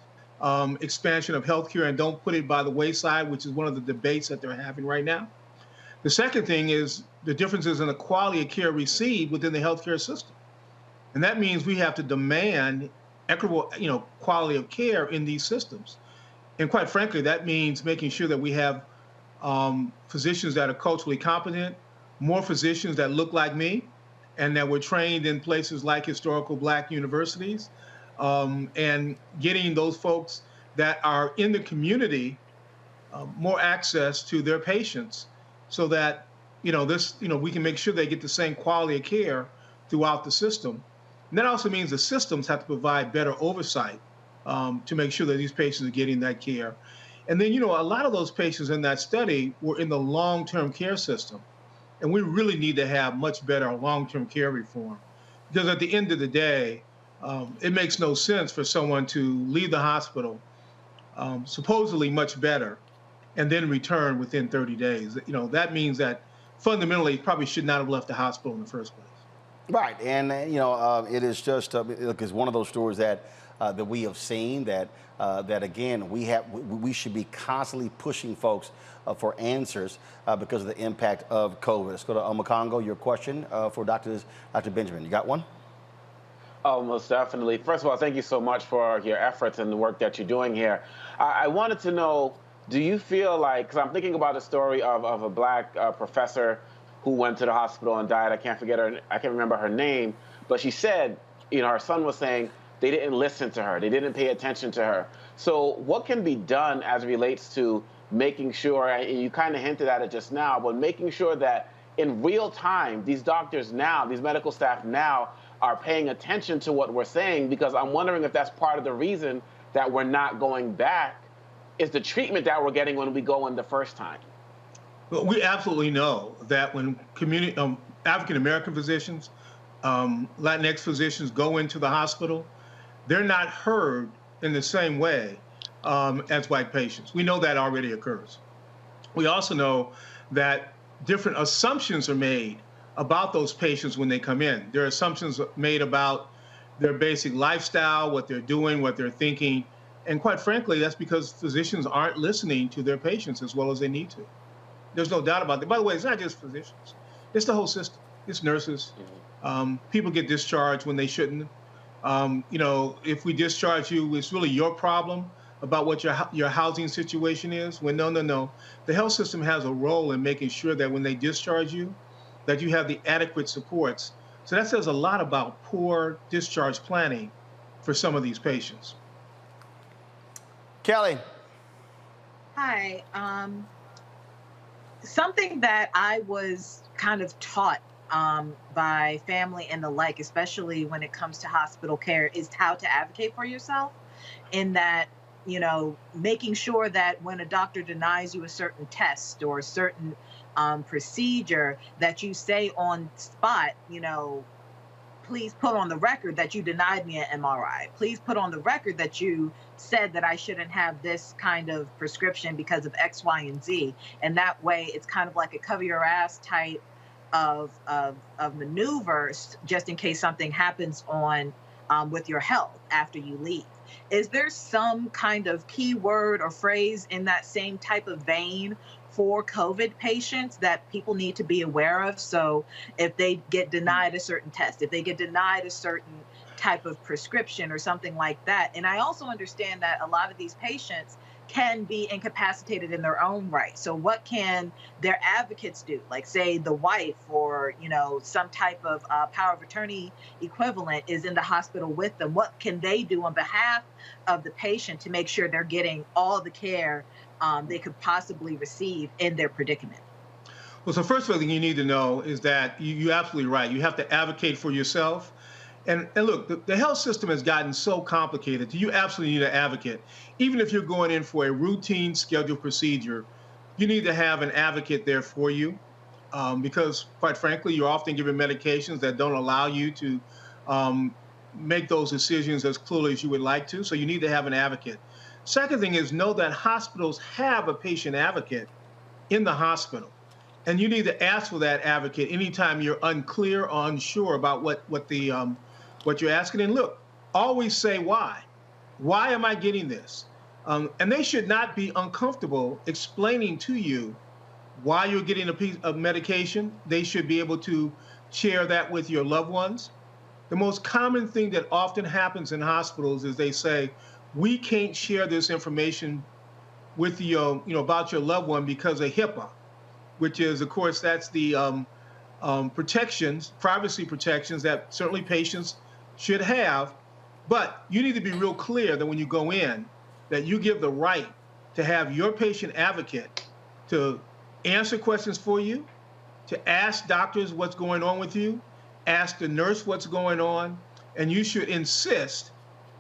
expansion of healthcare and don't put it by the wayside, which is one of the debates that they're having right now. The second thing is the differences in the quality of care received within the healthcare system. And that means we have to demand equitable, quality of care in these systems. And quite frankly, that means making sure that we have physicians that are culturally competent, more physicians that look like me, and that were trained in places like historical black universities, and getting those folks that are in the community more access to their patients so that, we can make sure they get the same quality of care throughout the system. And that also means the systems have to provide better oversight to make sure that these patients are getting that care. And then, a lot of those patients in that study were in the long-term care system. And we really need to have much better long-term care reform. Because at the end of the day, it makes no sense for someone to leave the hospital supposedly much better and then return within 30 days. That means that fundamentally probably should not have left the hospital in the first place. Right, and it is just it's one of those stories that we have seen that again we should be constantly pushing folks for answers because of the impact of COVID. Let's go to Omakongo. Your question for Dr. Benjamin. You got one? Oh, most definitely. First of all, thank you so much for your efforts and the work that you're doing here. I wanted to know, do you feel like, because I'm thinking about a story of a black professor who went to the hospital and died. I can't remember her name, but she said, her son was saying they didn't listen to her. They didn't pay attention to her. So what can be done as it relates to making sure, and you kind of hinted at it just now, but making sure that in real time, these doctors now, these medical staff now are paying attention to what we're saying, because I'm wondering if that's part of the reason that we're not going back is the treatment that we're getting when we go in the first time. Well, we absolutely know that when African-American physicians, Latinx physicians go into the hospital, they're not heard in the same way as white patients. We know that already occurs. We also know that different assumptions are made about those patients when they come in. There are assumptions made about their basic lifestyle, what they're doing, what they're thinking. And quite frankly, that's because physicians aren't listening to their patients as well as they need to. There's no doubt about that. By the way, it's not just physicians. It's the whole system. It's nurses. People get discharged when they shouldn't. If we discharge you, it's really your problem about what your housing situation is. When no. The health system has a role in making sure that when they discharge you, that you have the adequate supports. So that says a lot about poor discharge planning for some of these patients. Kelly. Hi. Something that I was kind of taught by family and the like, especially when it comes to hospital care, is how to advocate for yourself. In that, making sure that when a doctor denies you a certain test or a certain procedure, that you say on spot, please put on the record that you denied me an MRI. Please put on the record that you said that I shouldn't have this kind of prescription because of X, Y, and Z. And that way, it's kind of like a cover your ass type of maneuvers, just in case something happens with your health after you leave. Is there some kind of keyword or phrase in that same type of vein for COVID patients that people need to be aware of? So if they get denied a certain test, if they get denied a certain type of prescription or something like that. And I also understand that a lot of these patients can be incapacitated in their own right. So what can their advocates do? Like, say the wife or, some type of power of attorney equivalent is in the hospital with them. What can they do on behalf of the patient to make sure they're getting all the care they could possibly receive in their predicament? Well, so first thing you need to know is that you're absolutely right. You have to advocate for yourself. And look, the health system has gotten so complicated. You absolutely need an advocate. Even if you're going in for a routine scheduled procedure, you need to have an advocate there for you because, quite frankly, you're often given medications that don't allow you to make those decisions as clearly as you would like to. So you need to have an advocate. Second thing is know that hospitals have a patient advocate in the hospital. And you need to ask for that advocate anytime you're unclear or unsure about what you're asking. And look, always say why. Why am I getting this? And they should not be uncomfortable explaining to you why you're getting a piece of medication. They should be able to share that with your loved ones. The most common thing that often happens in hospitals is they say, we can't share this information with you, about your loved one because of HIPAA, which is, of course, that's the privacy protections that certainly patients should have. But you need to be real clear that when you go in, that you give the right to have your patient advocate to answer questions for you, to ask doctors what's going on with you, ask the nurse what's going on, and you should insist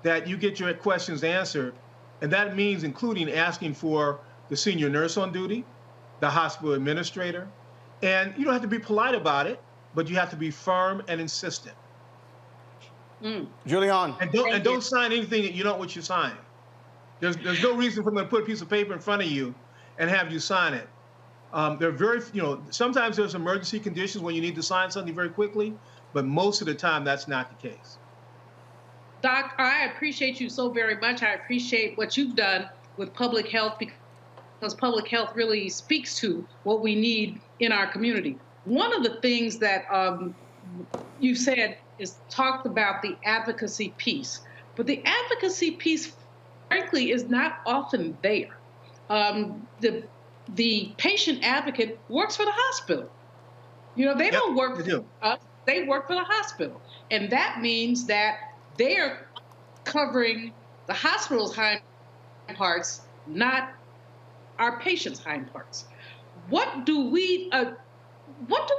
that you get your questions answered. And that means including asking for the senior nurse on duty, the hospital administrator. And you don't have to be polite about it, but you have to be firm and insistent. Julian. And don't sign anything that you don't want you to sign. There's no reason for them to put a piece of paper in front of you and have you sign it. They're very, sometimes there's emergency conditions when you need to sign something very quickly, but most of the time that's not the case. Doc, I appreciate you so very much. I appreciate what you've done with public health because public health really speaks to what we need in our community. One of the things that you said is talked about the advocacy piece, but the advocacy piece, frankly, is not often there. The patient advocate works for the hospital. They don't work for us, they work for the hospital. And that means that they're covering the hospital's hind parts, not our patients' hind parts. What do we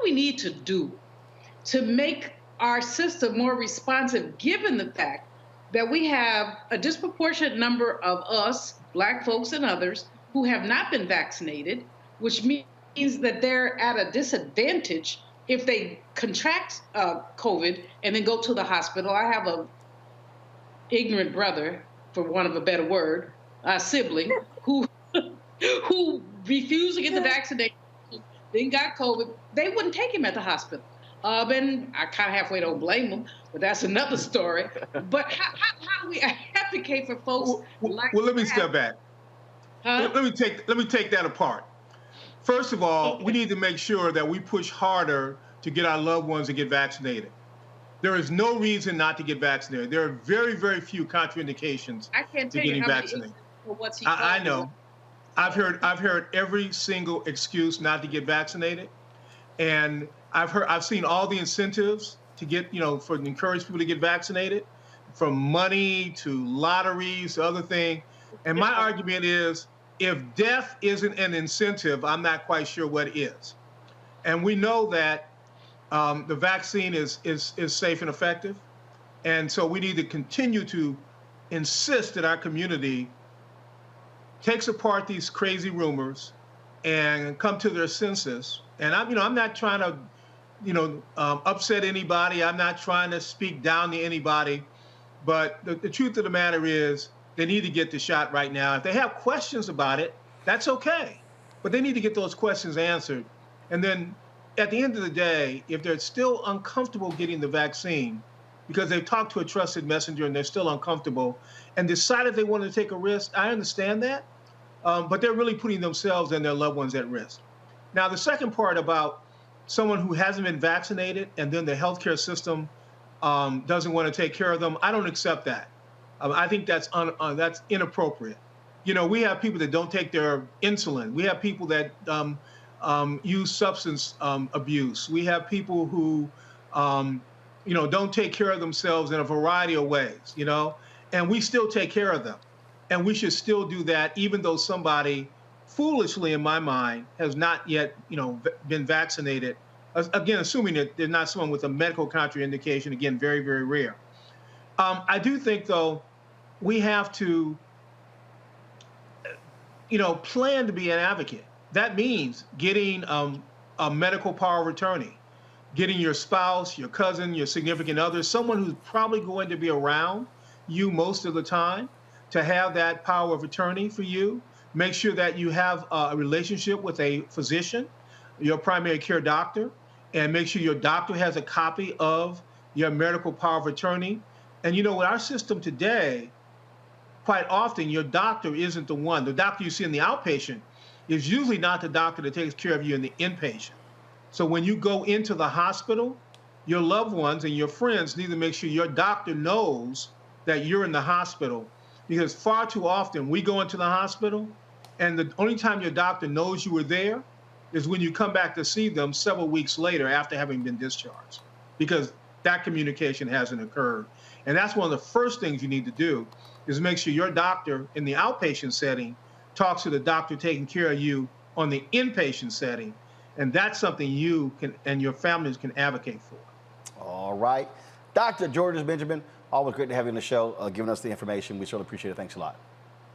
need to do to make our system more responsive, given the fact that we have a disproportionate number of us, Black folks and others, who have not been vaccinated, which means that they're at a disadvantage if they contract COVID and then go to the hospital? I have a ignorant brother, for want of a better word, a sibling, who refused to get the vaccination, then got COVID. They wouldn't take him at the hospital. And I kind of halfway don't blame them, but that's another story. But how do we advocate for folks like Well, let me step back. Huh? Let me take that apart. First of all, we need to make sure that we push harder to get our loved ones to get vaccinated. There is no reason not to get vaccinated. There are very, very few contraindications to getting vaccinated. I know. I've heard every single excuse not to get vaccinated, and I've seen all the incentives to get, for encourage people to get vaccinated, from money to lotteries to other things. And my argument is, if death isn't an incentive, I'm not quite sure what is. And we know that the vaccine is safe and effective. And so we need to continue to insist that our community takes apart these crazy rumors and come to their senses. And I'm not trying to, upset anybody. I'm not trying to speak down to anybody. But the truth of the matter is, they need to get the shot right now. If they have questions about it, that's okay. But they need to get those questions answered. And then at the end of the day, if they're still uncomfortable getting the vaccine because they've talked to a trusted messenger and they're still uncomfortable and decided they want to take a risk, I understand that. But they're really putting themselves and their loved ones at risk. Now, the second part about someone who hasn't been vaccinated and then the healthcare system doesn't want to take care of them, I don't accept that. I think that's inappropriate. We have people that don't take their insulin. We have people that use substance abuse. We have people who, don't take care of themselves in a variety of ways, and we still take care of them. And we should still do that, even though somebody, foolishly in my mind, has not yet, been vaccinated. Again, assuming that they're not someone with a medical contraindication, again, very, very rare. I do think, though, we have to, plan to be an advocate. That means getting a medical power of attorney, getting your spouse, your cousin, your significant other, someone who's probably going to be around you most of the time, to have that power of attorney for you. Make sure that you have a relationship with a physician, your primary care doctor, and make sure your doctor has a copy of your medical power of attorney. And with our system today, quite often your doctor isn't the one. The doctor you see in the outpatient is usually not the doctor that takes care of you in the inpatient. So when you go into the hospital, your loved ones and your friends need to make sure your doctor knows that you're in the hospital, because far too often we go into the hospital and the only time your doctor knows you were there is when you come back to see them several weeks later after having been discharged, because that communication hasn't occurred. And that's one of the first things you need to do, is make sure your doctor in the outpatient setting talks to the doctor taking care of you on the inpatient setting. And that's something you can and your families can advocate for. All right. Dr. George Benjamin, always great to have you on the show, giving us the information. We certainly appreciate it. Thanks a lot.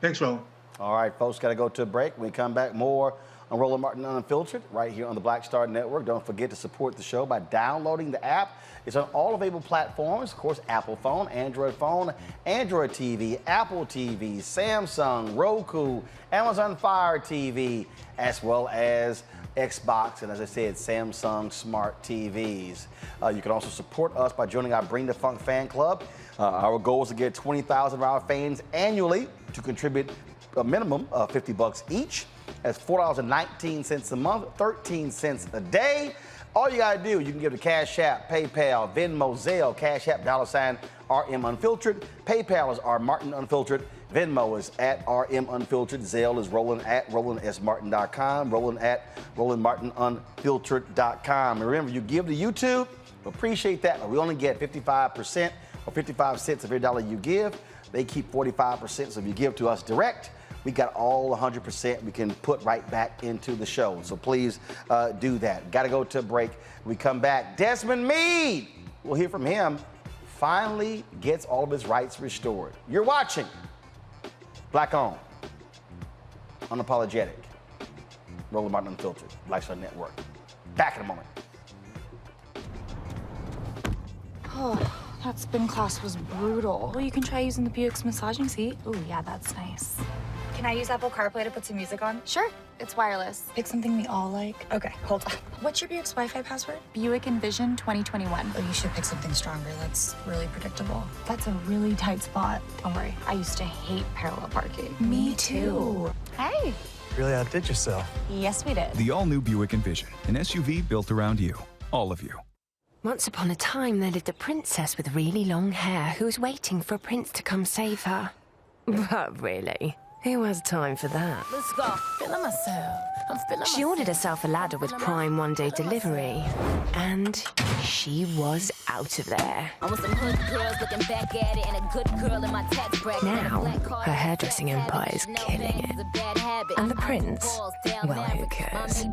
Thanks, Roland. All right, folks, got to go to a break. When we come back, more on Roland Martin Unfiltered right here on the Black Star Network. Don't forget to support the show by downloading the app. It's on all available platforms, of course, Apple phone, Android TV, Apple TV, Samsung, Roku, Amazon Fire TV, as well as Xbox, and as I said, Samsung Smart TVs. You can also support us by joining our Bring the Funk fan club. Our goal is to get 20,000 of our fans annually to contribute a minimum of $50 each. That's $4.19 a month, 13 cents a day. All you gotta do, you can give to Cash App, PayPal, Venmo, Zelle, Cash App, $RM Unfiltered. PayPal is R Martin Unfiltered. Venmo is at RM Unfiltered. Zelle is Roland at RolandSMartin.com. Roland at RolandMartinUnfiltered.com. And remember, you give to YouTube, appreciate that, but we only get 55% or 55 cents of every dollar you give. They keep 45%, so if you give to us direct, we got all 100% we can put right back into the show. So please do that. Got to go to a break. When we come back, Desmond Mead, we'll hear from him, finally gets all of his rights restored. You're watching Black On, Unapologetic, Roland Martin Unfiltered, Black Star Network. Back in a moment. Oh, that spin class was brutal. Well, you can try using the Buick's massaging seat. Oh, yeah, that's nice. Can I use Apple CarPlay to put some music on? Sure, it's wireless. Pick something we all like. Okay, hold on. What's your Buick's Wi-Fi password? Buick Envision 2021. Oh, you should pick something stronger. That's really predictable. That's a really tight spot. Don't worry, I used to hate parallel parking. Me too. Hey. Really outdid yourself. Yes, we did. The all-new Buick Envision, an SUV built around you, all of you. Once upon a time, there lived a princess with really long hair who was waiting for a prince to come save her. But really, who has time for that? Let's go. Feeling myself. I'm feeling She ordered herself a ladder with Prime one-day delivery, and she was out of there. I want some hood girls looking back at it and a good girl in my tax bracket. Now, her hairdressing empire is killing it. And the prince, well, who cares?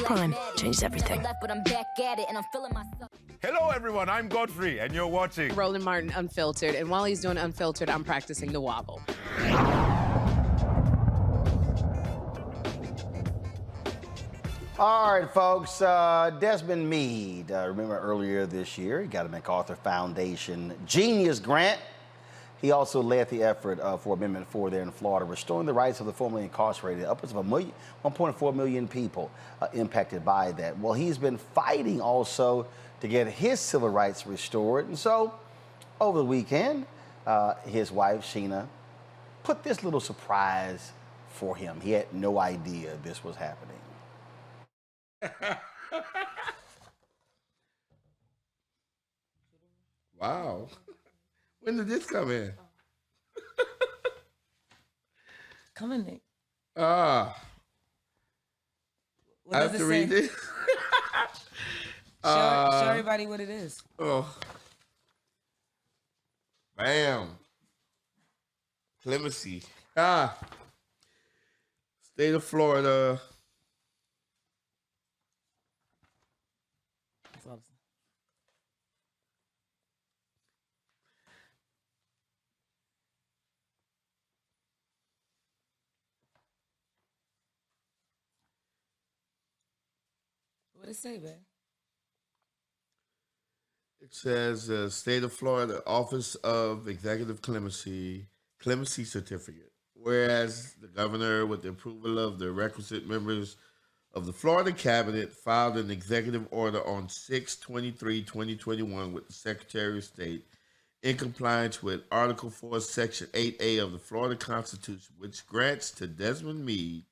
Prime changes everything. But I'm back at it and I'm feeling myself. Hello, everyone. I'm Godfrey, and you're watching Roland Martin Unfiltered. And while he's doing Unfiltered, I'm practicing the wobble. All right, folks. Desmond Mead, remember earlier this year, he got a MacArthur Foundation Genius Grant. He also led the effort for Amendment 4 there in Florida, restoring the rights of the formerly incarcerated. Upwards of 1.4 million people impacted by that. Well, he's been fighting also to get his civil rights restored. And so, over the weekend, his wife, Sheena, put this little surprise for him. He had no idea this was happening. Wow. When did this come in? Come in, Nick. I have to read this. Show everybody what it is. Oh. Bam. Clemency. State of Florida. What it say, man? It says State of Florida Office of Executive Clemency Certificate. Whereas the governor, with the approval of the requisite members of the Florida Cabinet, filed an executive order on 6/23/2021 with the Secretary of State in compliance with Article 4, Section 8A of the Florida Constitution, which grants to Desmond Mead,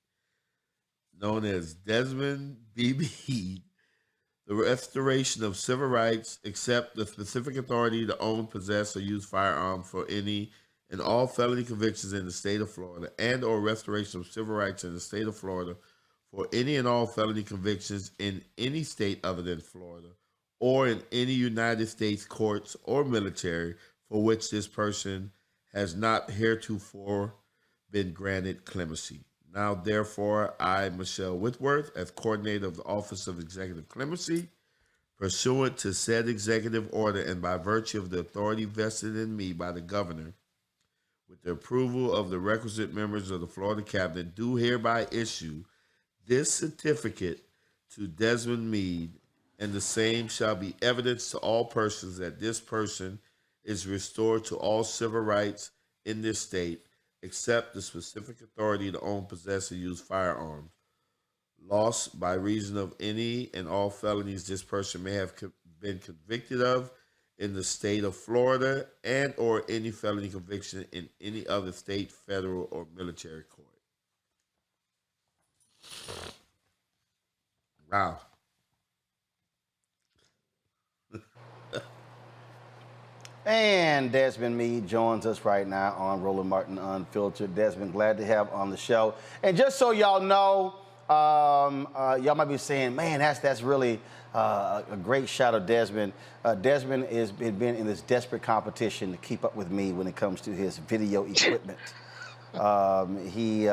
known as Desmond B.B., the restoration of civil rights, except the specific authority to own, possess, or use firearms for any and all felony convictions in the state of Florida, and or restoration of civil rights in the state of Florida for any and all felony convictions in any state other than Florida, or in any United States courts or military for which this person has not heretofore been granted clemency. Now, therefore, I, Michelle Whitworth, as coordinator of the Office of Executive Clemency, pursuant to said executive order and by virtue of the authority vested in me by the governor, with the approval of the requisite members of the Florida Cabinet, do hereby issue this certificate to Desmond Mead, and the same shall be evidence to all persons that this person is restored to all civil rights in this state, except the specific authority to own, possess, or use firearms. Lost by reason of any and all felonies this person may have been convicted of in the state of Florida, and or any felony conviction in any other state, federal, or military court. Wow. And Desmond Mead joins us right now on Roland Martin Unfiltered. Desmond, glad to have on the show. And just so y'all know, y'all might be saying, man, that's really a great shot of Desmond. Desmond has been in this desperate competition to keep up with me when it comes to his video equipment. He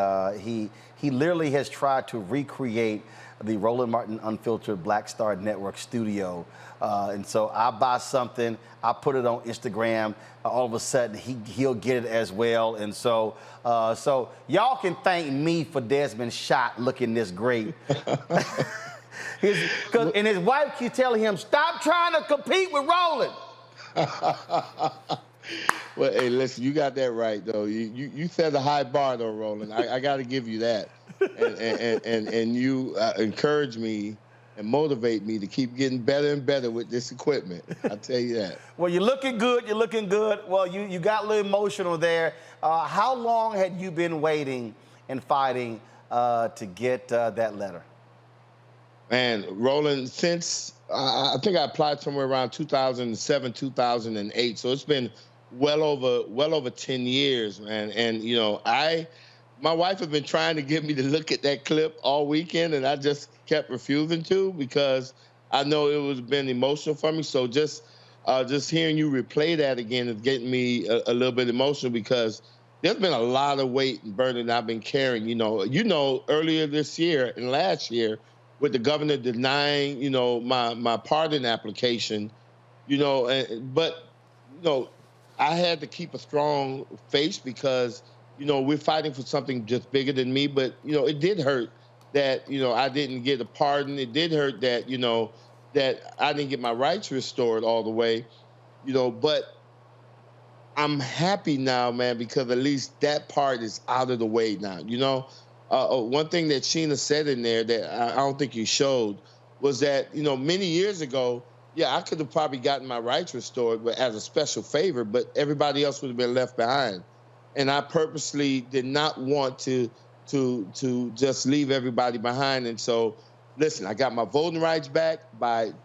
literally has tried to recreate the Roland Martin Unfiltered Black Star Network studio. And so I buy something, I put it on Instagram, all of a sudden he'll get it as well. And so y'all can thank me for Desmond's shot looking this great. And his wife keeps telling him, stop trying to compete with Roland. Well, hey, listen, you got that right though. You set a high bar though, Roland. I got to give you that, and you encourage me and motivate me to keep getting better and better with this equipment. I tell you that. Well, you're looking good. You're looking good. Well, you got a little emotional there. How long had you been waiting and fighting to get that letter? Man, Roland, since I think I applied somewhere around 2007, 2008. So it's been well over 10 years, man. And you know, my wife has been trying to get me to look at that clip all weekend, and I just kept refusing to because I know it was been emotional for me. So just hearing you replay that again is getting me a little bit emotional because there's been a lot of weight and burden I've been carrying. You know, earlier this year and last year, with the governor denying, my pardon application, but I had to keep a strong face because, we're fighting for something just bigger than me. But, it did hurt that, I didn't get a pardon. It did hurt that, that I didn't get my rights restored all the way, but I'm happy now, man, because at least that part is out of the way now. One thing that Sheena said in there that I don't think you showed was that, many years ago, yeah, I could have probably gotten my rights restored but as a special favor, but everybody else would have been left behind. And I purposely did not want to just leave everybody behind. And so, listen, I got my voting rights back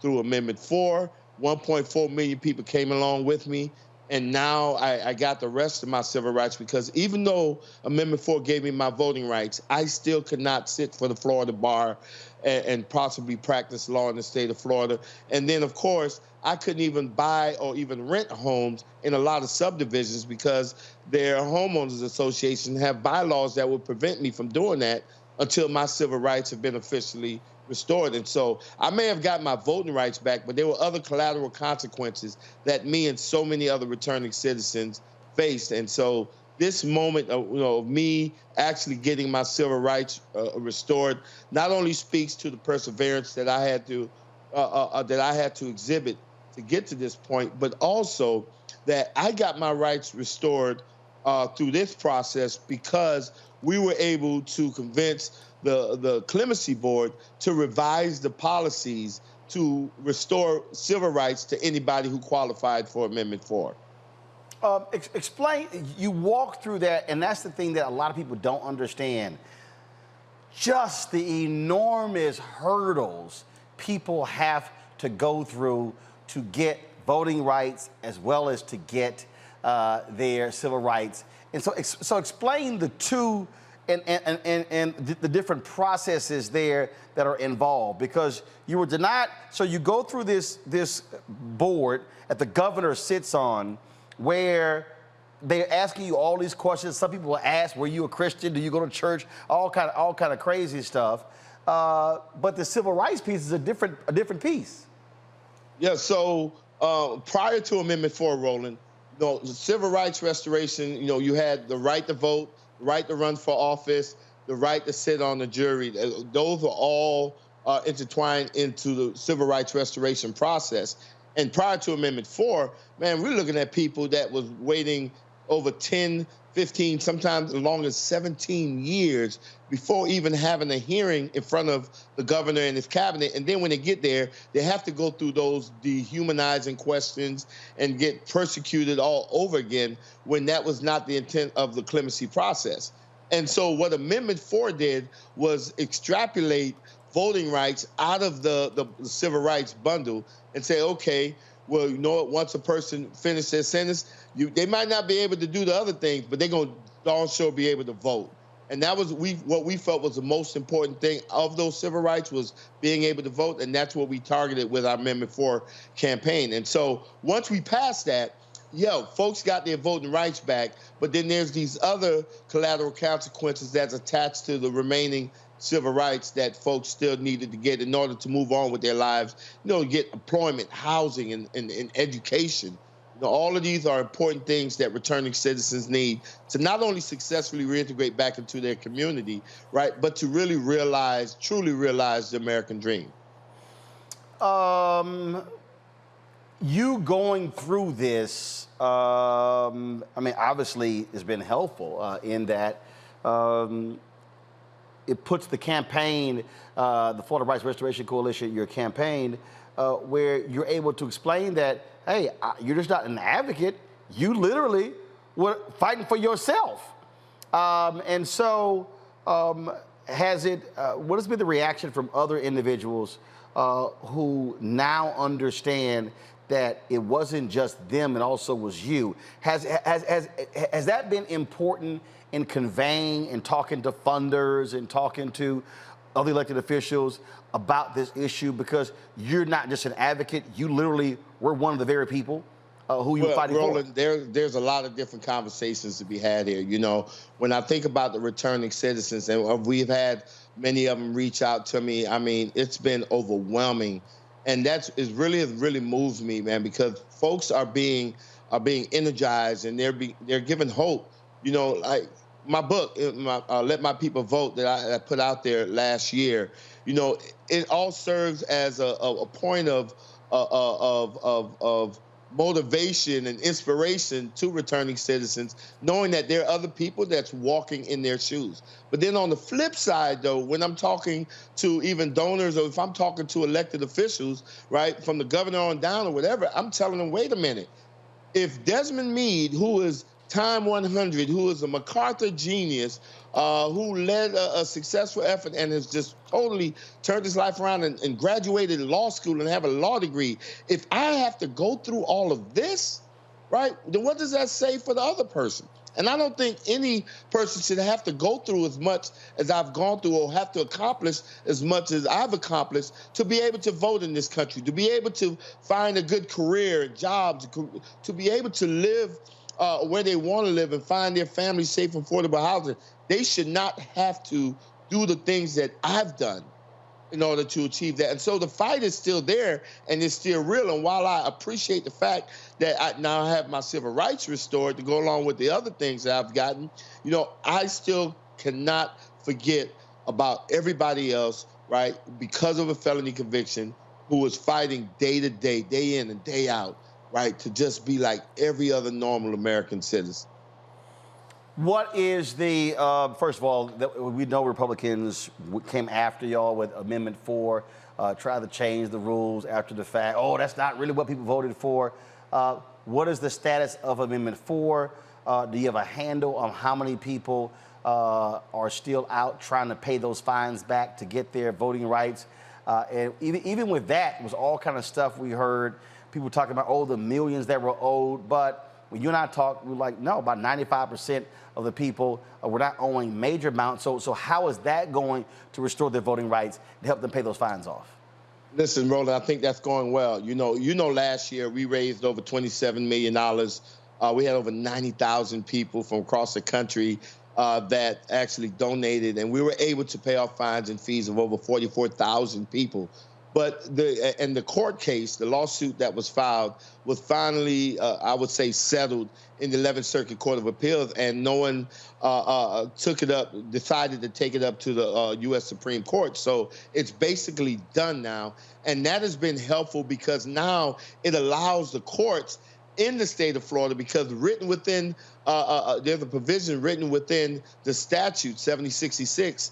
through Amendment 4. 1.4 million people came along with me. And now I got the rest of my civil rights because even though Amendment 4 gave me my voting rights, I still could not sit for the Florida bar and possibly practice law in the state of Florida. And then, of course, I couldn't even buy or even rent homes in a lot of subdivisions because their homeowners association have bylaws that would prevent me from doing that until my civil rights have been officially restored. And so I may have got my voting rights back, but there were other collateral consequences that me and so many other returning citizens faced. And so this moment of me actually getting my civil rights restored not only speaks to the perseverance that I had to exhibit to get to this point, but also that I got my rights restored through this process because we were able to convince the Clemency Board to revise the policies to restore civil rights to anybody who qualified for Amendment 4. Explain, you walk through that, and that's the thing that a lot of people don't understand. Just the enormous hurdles people have to go through to get voting rights as well as to get their civil rights. And so explain the two and the different processes there that are involved, because you were denied. So you go through this board that the governor sits on, where they're asking you all these questions. Some people will ask, "Were you a Christian? Do you go to church?" All kind of crazy stuff. But the civil rights piece is a different piece. Yeah. So prior to Amendment 4, Roland, the civil rights restoration, you had the right to vote, the right to run for office, the right to sit on the jury. Those are all intertwined into the civil rights restoration process. And prior to Amendment 4, man, we're looking at people that was waiting over 10, 15, sometimes as long as 17 years before even having a hearing in front of the governor and his cabinet. And then when they get there, they have to go through those dehumanizing questions and get persecuted all over again when that was not the intent of the clemency process. And so what Amendment 4 did was extrapolate voting rights out of the civil rights bundle and say, okay, well, you know what, once a person finishes their sentence, they might not be able to do the other things, but they're going to darn sure be able to vote. And that was what we felt was the most important thing of those civil rights, was being able to vote, and that's what we targeted with our Amendment 4 campaign. And so once we passed that, folks got their voting rights back, but then there's these other collateral consequences that's attached to the remaining civil rights that folks still needed to get in order to move on with their lives, get employment, housing, and education. All of these are important things that returning citizens need to not only successfully reintegrate back into their community, right, but to really truly realize the American dream. You going through this, I mean, obviously, has been helpful in that it puts the campaign, the Florida Rights Restoration Coalition, your campaign, where you're able to explain that, hey, you're just not an advocate. You literally were fighting for yourself. And so, what has been the reaction from other individuals who now understand that it wasn't just them, it also was you? Has that been important in conveying and talking to funders and talking to other elected officials about this issue? Because you're not just an advocate, you literally were one of the very people who you're fighting Roland, for. there's a lot of different conversations to be had here. You know, when I think about the returning citizens, and we've had many of them reach out to me, I mean, it's been overwhelming. And it really moves me, man, because folks are being energized and they're given hope. You know, like my book, Let My People Vote, that I put out there last year. You know, it all serves as a point of motivation and inspiration to returning citizens, knowing that there are other people that's walking in their shoes. But then on the flip side, though, when I'm talking to even donors or if I'm talking to elected officials, right, from the governor on down or whatever, I'm telling them, wait a minute. If Desmond Mead, who is Time 100, who is a MacArthur genius, who led a successful effort and has just totally turned his life around and graduated law school and have a law degree. If I have to go through all of this, right, then what does that say for the other person? And I don't think any person should have to go through as much as I've gone through or have to accomplish as much as I've accomplished to be able to vote in this country, to be able to find a good career, jobs, to be able to live where they want to live and find their family safe, affordable housing. They should not have to do the things that I've done in order to achieve that. And so the fight is still there and it's still real. And while I appreciate the fact that I now have my civil rights restored to go along with the other things that I've gotten, you know, I still cannot forget about everybody else, right, because of a felony conviction, who is fighting day to day, day in and day out, right, to just be like every other normal American citizen. What is the, first of all, we know Republicans came after y'all with Amendment 4, tried to change the rules after the fact. Oh, that's not really what people voted for. What is the status of Amendment 4? Do you have a handle on how many people are still out trying to pay those fines back to get their voting rights? And even with that, it was all kind of stuff we heard. People talking about, oh, the millions that were owed. But when you and I talked, we were like, no, about 95% of the people were not owing major amounts. So how is that going to restore their voting rights and help them pay those fines off? Listen, Roland, I think that's going well. You know, last year we raised over $27 million. We had over 90,000 people from across the country that actually donated, and we were able to pay off fines and fees of over 44,000 people. But the court case, the lawsuit that was filed, was finally, I would say, settled in the 11th Circuit Court of Appeals, and no one took it up, decided to take it up to the U.S. Supreme Court. So it's basically done now, and that has been helpful because now it allows the courts in the state of Florida, because written within, there's a provision written within the statute 7066.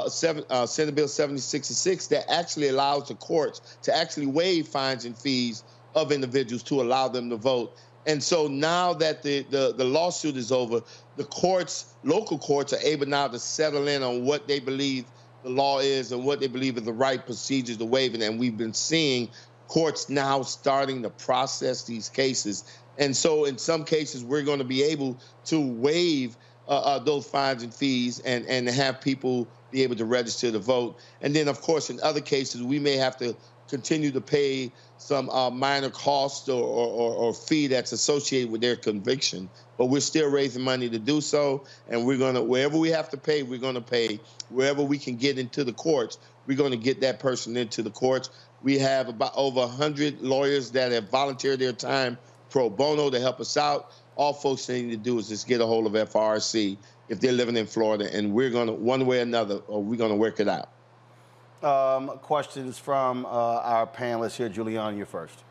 Senate Bill 7066 that actually allows the courts to actually waive fines and fees of individuals to allow them to vote. And so now that the lawsuit is over, the courts, local courts, are able now to settle in on what they believe the law is and what they believe is the right procedures to waive it. And we've been seeing courts now starting to process these cases. And so in some cases, we're going to be able to waive those fines and fees and have people be able to register to vote. And then, of course, in other cases, we may have to continue to pay some minor cost or fee that's associated with their conviction. But we're still raising money to do so. And we're going to, wherever we have to pay, we're going to pay. Wherever we can get into the courts, we're going to get that person into the courts. We have about over 100 lawyers that have volunteered their time pro bono to help us out. All folks need to do is just get a hold of FRC if they're living in Florida, and we're going to, one way or another, we're going to work it out. Questions from our panelists here. Jelani, you're first.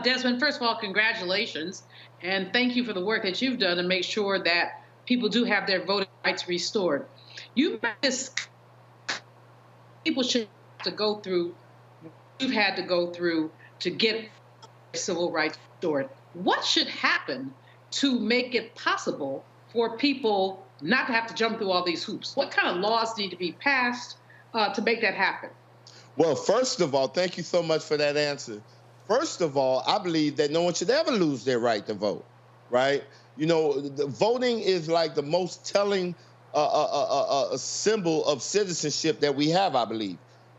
Desmond, first of all, congratulations. And thank you for the work that you've done to make sure that people do have their voting rights restored. You made this, people should have to go through, you've had to go through to get civil rights restored. What should happen to make it possible for people not to have to jump through all these hoops? What kind of laws need to be passed to make that happen? Well, first of all, thank you so much for that answer. First of all, I believe that no one should ever lose their right to vote, right? You know, voting is like the most telling symbol of citizenship that we have, I believe.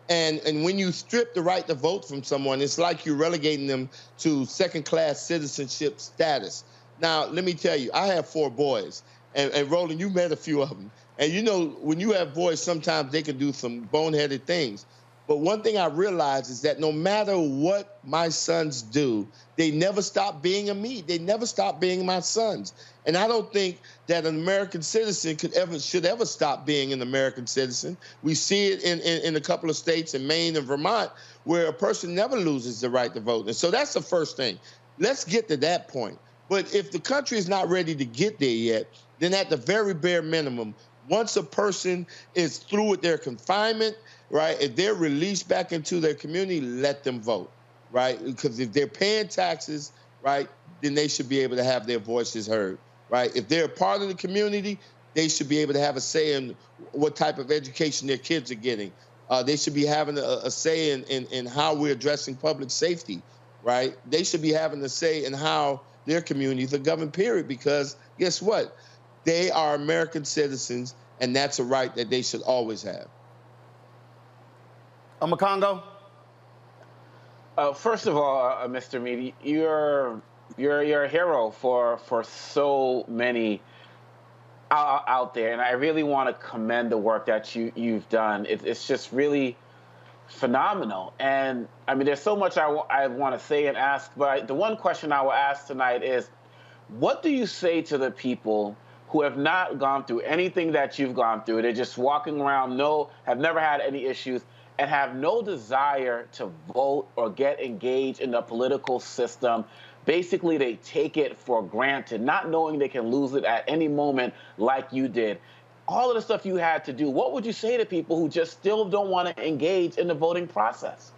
And when you strip the right to vote from someone, it's like you're relegating them to second-class citizenship status. Now, let me tell you, I have 4 boys. And Roland, you met a few of them. And you know, when you have boys, sometimes they can do some boneheaded things. But one thing I realize is that no matter what my sons do, they never stop being me. They never stop being my sons. And I don't think that an American citizen should ever stop being an American citizen. We see it in a couple of states, in Maine and Vermont, where a person never loses the right to vote. And so that's the first thing. Let's get to that point. But if the country is not ready to get there yet, then at the very bare minimum, once a person is through with their confinement, right, if they're released back into their community, let them vote, right? Because if they're paying taxes, right, then they should be able to have their voices heard, right? If they're a part of the community, they should be able to have a say in what type of education their kids are getting. They should be having a say in how we're addressing public safety, right? They should be having a say in how their communities are governed, period, because guess what? They are American citizens, and that's a right that they should always have. Makongo? First of all, Mr. Mead, you're a hero for so many out there, and I really want to commend the work that you've done. It's just really phenomenal. And I mean, there's so much I want to say and ask, but the one question I will ask tonight is, what do you say to the people who have not gone through anything that you've gone through? They're just walking around, have never had any issues, and have no desire to vote or get engaged in the political system. Basically, they take it for granted, not knowing they can lose it at any moment like you did. All of the stuff you had to do, what would you say to people who just still don't want to engage in the voting process?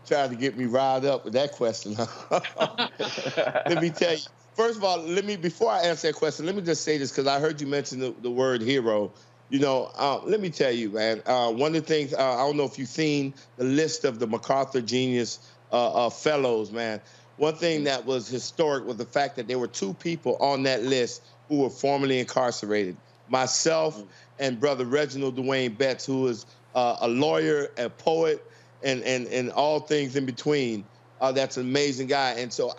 Trying to get me riled up with that question. Let me tell you. First of all, before I answer that question, let me just say this, because I heard you mention the word hero. You know, let me tell you, man, one of the things, I don't know if you've seen the list of the MacArthur Genius Fellows, man. One thing that was historic was the fact that there were 2 people on that list who were formerly incarcerated. Myself and Brother Reginald Dwayne Betts, who is a lawyer, a poet, and all things in between. That's an amazing guy. And so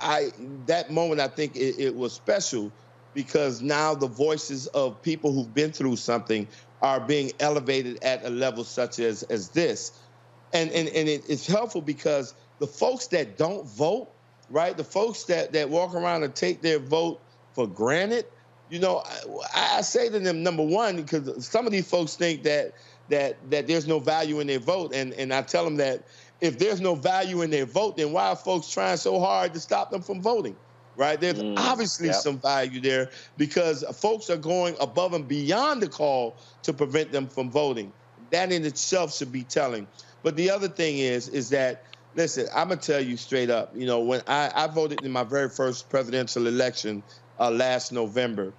that moment, I think it was special, because now the voices of people who've been through something are being elevated at a level such as this. And it's helpful because the folks that don't vote, right, the folks that walk around and take their vote for granted, you know, I say to them, number one, because some of these folks think that there's no value in their vote, and I tell them that if there's no value in their vote, then why are folks trying so hard to stop them from voting? Right? There's obviously some value there, because folks are going above and beyond the call to prevent them from voting. That in itself should be telling. But the other thing is that, listen, I'm going to tell you straight up, you know, when I voted in my very first presidential election last November,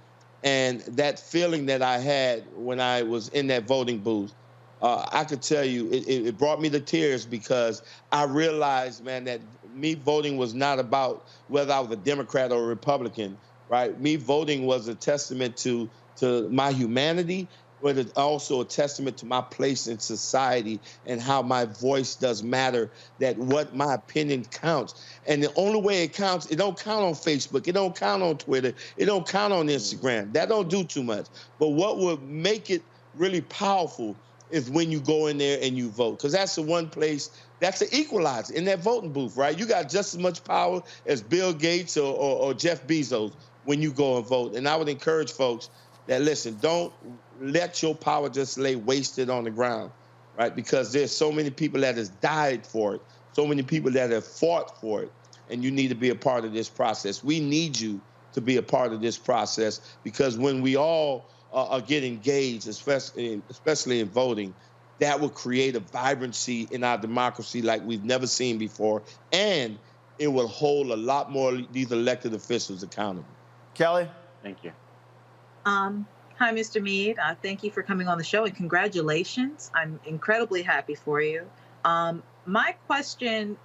and that feeling that I had when I was in that voting booth, I could tell you it brought me to tears, because I realized, man, that me voting was not about whether I was a Democrat or a Republican, right? Me voting was a testament to my humanity, but it's also a testament to my place in society and how my voice does matter, that what my opinion counts. And the only way it counts, it don't count on Facebook, it don't count on Twitter, it don't count on Instagram. That don't do too much. But what would make it really powerful is when you go in there and you vote, because that's the one place, that's the equalizer in that voting booth, right? You got just as much power as Bill Gates or Jeff Bezos when you go and vote. And I would encourage folks that, listen, don't let your power just lay wasted on the ground, right? Because there's so many people that has died for it, so many people that have fought for it. and you need to be a part of this process. We need you to be a part of this process, because when we all get engaged, especially in voting, that will create a vibrancy in our democracy like we've never seen before, and it will hold a lot more of these elected officials accountable. Kelly? Thank you. Hi, Mr. Mead. Thank you for coming on the show, and congratulations. I'm incredibly happy for you. My question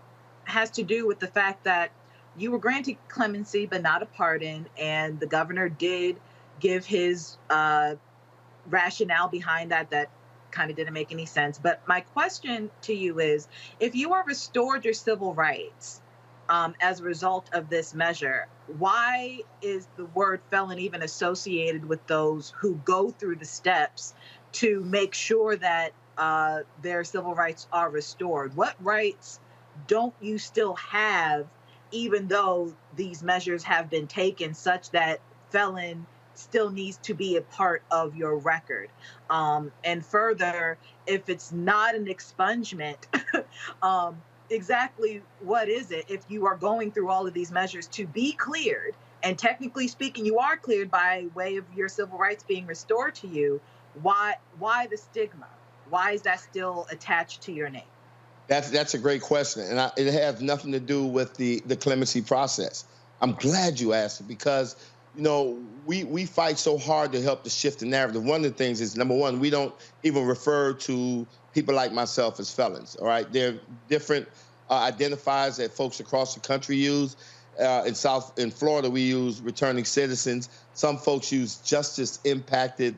has to do with the fact that you were granted clemency but not a pardon, and the governor did give his rationale behind that kind of didn't make any sense. But my question to you is, if you are restored your civil rights as a result of this measure, why is the word felon even associated with those who go through the steps to make sure that their civil rights are restored? What rights don't you still have, even though these measures have been taken, such that felon still needs to be a part of your record? And further, if it's not an expungement, exactly what is it if you are going through all of these measures to be cleared? And technically speaking, you are cleared by way of your civil rights being restored to you. Why the stigma? Why is that still attached to your name? That's a great question, and it has nothing to do with the clemency process. I'm glad you asked it, because we fight so hard to help to shift the narrative. One of the things is, number one, we don't even refer to people like myself as felons. All right, there are different identifiers that folks across the country use. In Florida, we use returning citizens. Some folks use justice impacted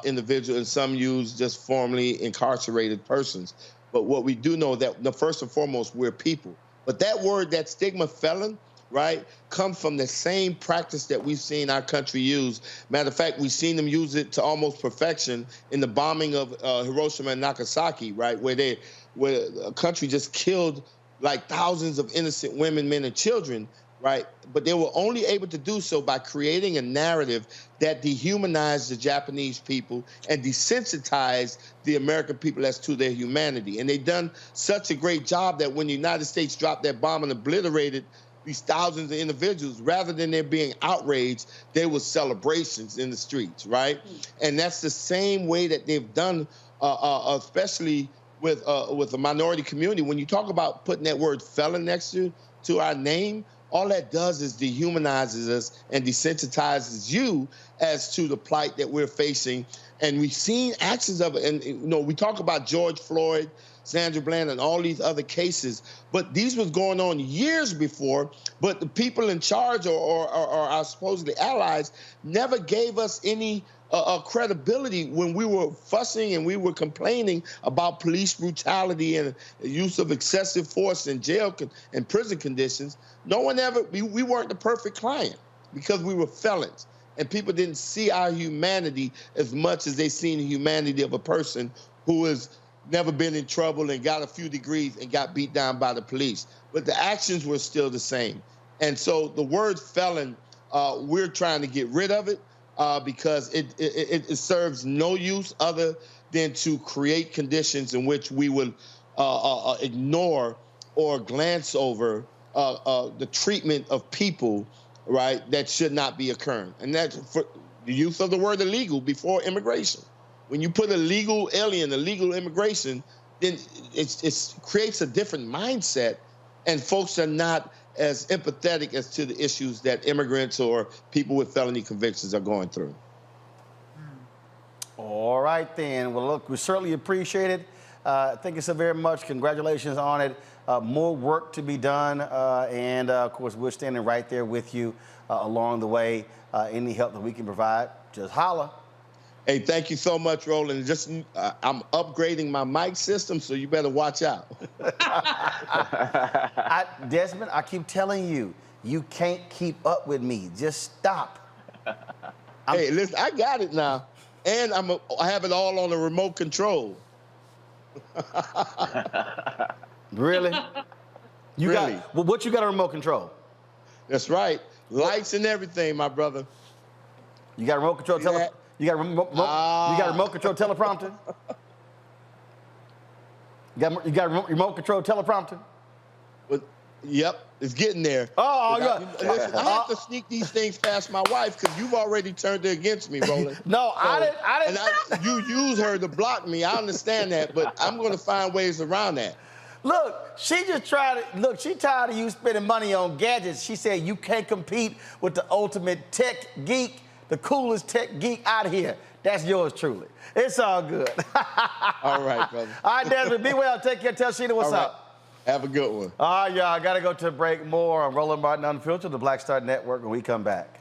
individuals, and some use just formerly incarcerated persons. But what we do know that first and foremost, we're people. But that word, that stigma, felon, right, comes from the same practice that we've seen our country use. Matter of fact, we've seen them use it to almost perfection in the bombing of Hiroshima and Nagasaki, right, where a country just killed like thousands of innocent women, men, and children, right? But they were only able to do so by creating a narrative that dehumanized the Japanese people and desensitized the American people as to their humanity. And they've done such a great job that when the United States dropped that bomb and obliterated these thousands of individuals, rather than there being outrage, there was celebrations in the streets, right? And that's the same way that they've done, especially with the minority community. When you talk about putting that word felon next to our name, all that does is dehumanizes us and desensitizes you as to the plight that we're facing. And we've seen actions of it. And, we talk about George Floyd, Sandra Bland, and all these other cases, but these was going on years before, but the people in charge or our supposedly allies never gave us any credibility when we were fussing and we were complaining about police brutality and use of excessive force in jail and prison conditions. No one we weren't the perfect client because we were felons, and people didn't see our humanity as much as they seen the humanity of a person who has never been in trouble and got a few degrees and got beat down by the police. But the actions were still the same. And so the word felon, we're trying to get rid of it because it serves no use other than to create conditions in which we will ignore or glance over the treatment of people, right, that should not be occurring. And that's for the use of the word illegal before immigration. When you put a legal alien, a legal immigration, then it creates a different mindset, and folks are not as empathetic as to the issues that immigrants or people with felony convictions are going through. All right, then. Well, look, we certainly appreciate it. Thank you so very much. Congratulations on it. More work to be done, and of course, we're standing right there with you along the way. Any help that we can provide, just holla. Hey, thank you so much, Roland. Just I'm upgrading my mic system, so you better watch out. Desmond, I keep telling you, you can't keep up with me. Just stop. Hey, listen, I got it now, and I have it all on the remote control. Really? You really? What you got on remote control? That's right. Lights and everything, my brother. You got remote control You got remote control teleprompter? You got remote control teleprompter? Yep, it's getting there. Oh, yeah. Listen, I have to sneak these things past my wife because you've already turned it against me, Roland. No, I didn't. And you use her to block me. I understand that, but I'm going to find ways around that. Look, she tired of you spending money on gadgets. She said you can't compete with the ultimate tech geek, the coolest tech geek out here. That's yours truly. It's all good. All right, brother. All right, Desmond, be well. Take care. Tell Sheena what's up. Have a good one. All right, y'all. I got to go to a break. More on Roland Martin Unfiltered, the Black Star Network, when we come back.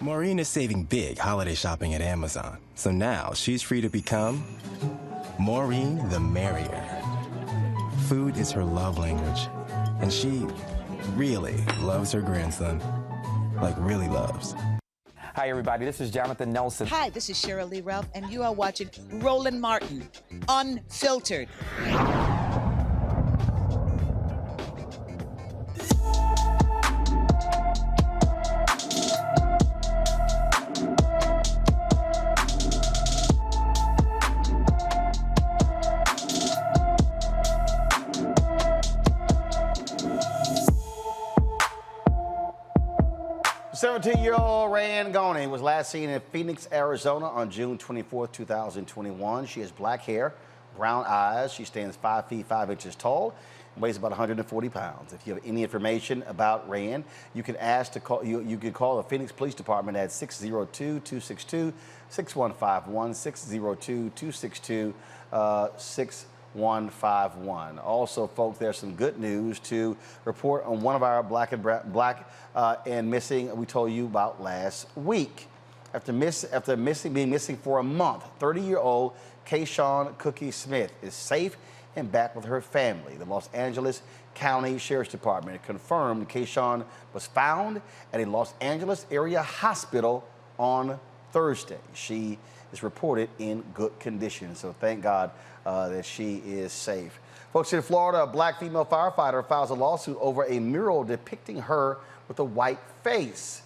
Maureen is saving big holiday shopping at Amazon, so now she's free to become Maureen the Merrier. Food is her love language, and she really loves her grandson. Like, really loves. Hi, everybody. This is Jonathan Nelson. Hi, this is Cheryl Lee Ralph, and you are watching Roland Martin, Unfiltered. 17-year-old Rayanne Goni was last seen in Phoenix, Arizona on June 24, 2021. She has black hair, brown eyes. She stands 5 feet 5 inches tall and weighs about 140 pounds. If you have any information about Rayanne, you can ask to call. You can call the Phoenix Police Department at 602-262-6151, 602-262-6151. Also, folks, there's some good news to report on one of our black and missing we told you about last week. After being missing for a month, 30-year-old Kayshawn Cookie Smith is safe and back with her family. The Los Angeles County Sheriff's Department confirmed Kayshawn was found at a Los Angeles area hospital on Thursday. She is reported in good condition, so thank God that she is safe. Folks, in Florida, a black female firefighter files a lawsuit over a mural depicting her with a white face.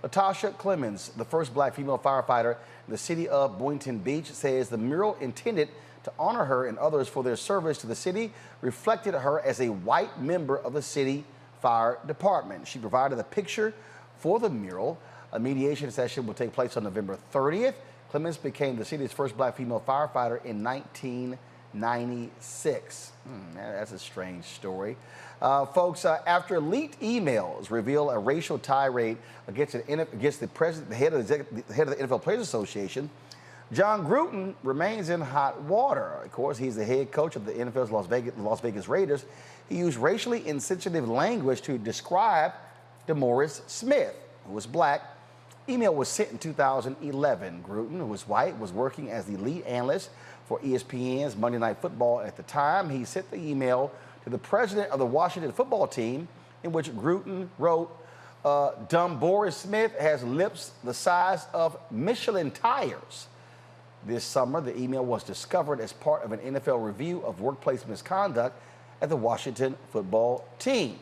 Latasha Clemens, the first black female firefighter in the city of Boynton Beach, says the mural intended to honor her and others for their service to the city reflected her as a white member of the city fire department. She provided a picture for the mural. A mediation session will take place on November 30th. Clemens became the city's first black female firefighter in 1996. That's a strange story. Folks, after leaked emails reveal a racial tirade against the president, the head of the NFL Players Association, Jon Gruden remains in hot water. Of course, he's the head coach of the NFL's Las Vegas Raiders. He used racially insensitive language to describe DeMaurice Smith, who was black. Email was sent in 2011. Gruden, who was white, was working as the lead analyst for ESPN's Monday Night Football at the time. He sent the email to the president of the Washington football team, in which Gruden wrote, DeMaurice Smith has lips the size of Michelin tires. This summer, the email was discovered as part of an NFL review of workplace misconduct at the Washington football team.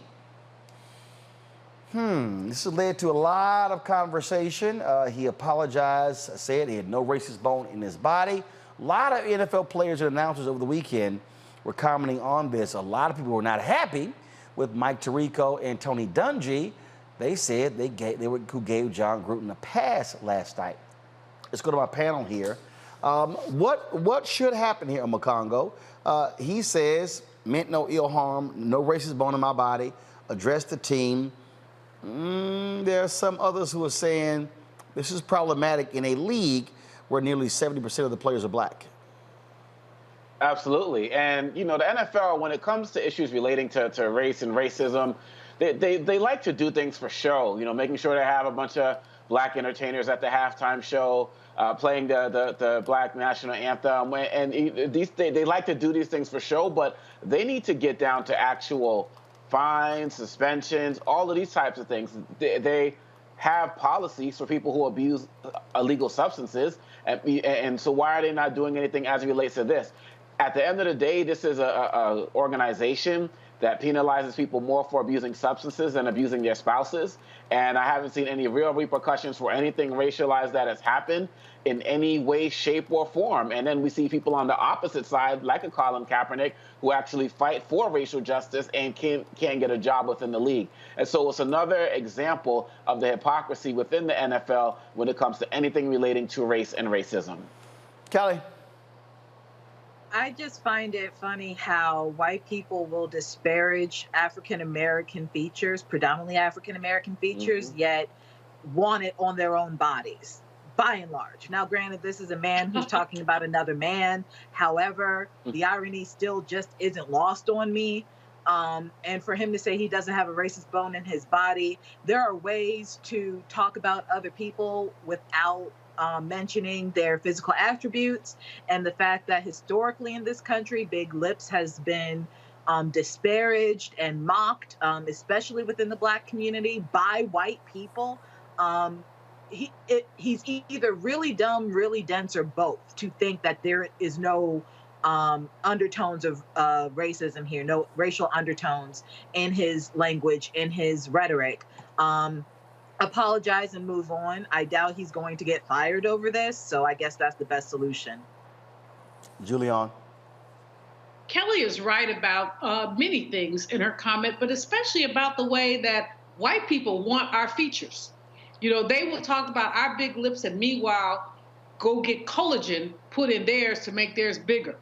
This has led to a lot of conversation. He apologized, said he had no racist bone in his body. A lot of NFL players and announcers over the weekend were commenting on this. A lot of people were not happy with Mike Tirico and Tony Dungy. They said who gave Jon Gruden a pass last night. let's go to my panel here. What should happen here, Makongo? He says, meant no ill harm, no racist bone in my body, address the team. There are some others who are saying this is problematic in a league where nearly 70% of the players are black. Absolutely. And, you know, the NFL, when it comes to issues relating to race and racism, they like to do things for show, you know, making sure they have a bunch of black entertainers at the halftime show, playing the black national anthem. And they like to do these things for show, but they need to get down to actual fines, suspensions, all of these types of things. They have policies for people who abuse illegal substances. And so why are they not doing anything as it relates to this? At the end of the day, this is a organization that penalizes people more for abusing substances than abusing their spouses. And I haven't seen any real repercussions for anything racialized that has happened in any way, shape, or form. And then we see people on the opposite side, like a Colin Kaepernick, who actually fight for racial justice and can't get a job within the league. And so it's another example of the hypocrisy within the NFL when it comes to anything relating to race and racism. Kelly? I just find it funny how white people will disparage African-American features, predominantly African-American features, yet want it on their own bodies, by and large. Now, granted, this is a man who's talking about another man. However, the irony still just isn't lost on me. And for him to say he doesn't have a racist bone in his body, there are ways to talk about other people without mentioning their physical attributes, and the fact that historically in this country, big lips has been disparaged and mocked, especially within the black community by white people. He's either really dumb, really dense, or both, to think that there is no undertones of racism here, no racial undertones in his language, in his rhetoric. Apologize and move on. I doubt he's going to get fired over this, so I guess that's the best solution. Julian? Kelly is right about many things in her comment, but especially about the way that white people want our features. You know, they will talk about our big lips and meanwhile go get collagen put in theirs to make theirs bigger.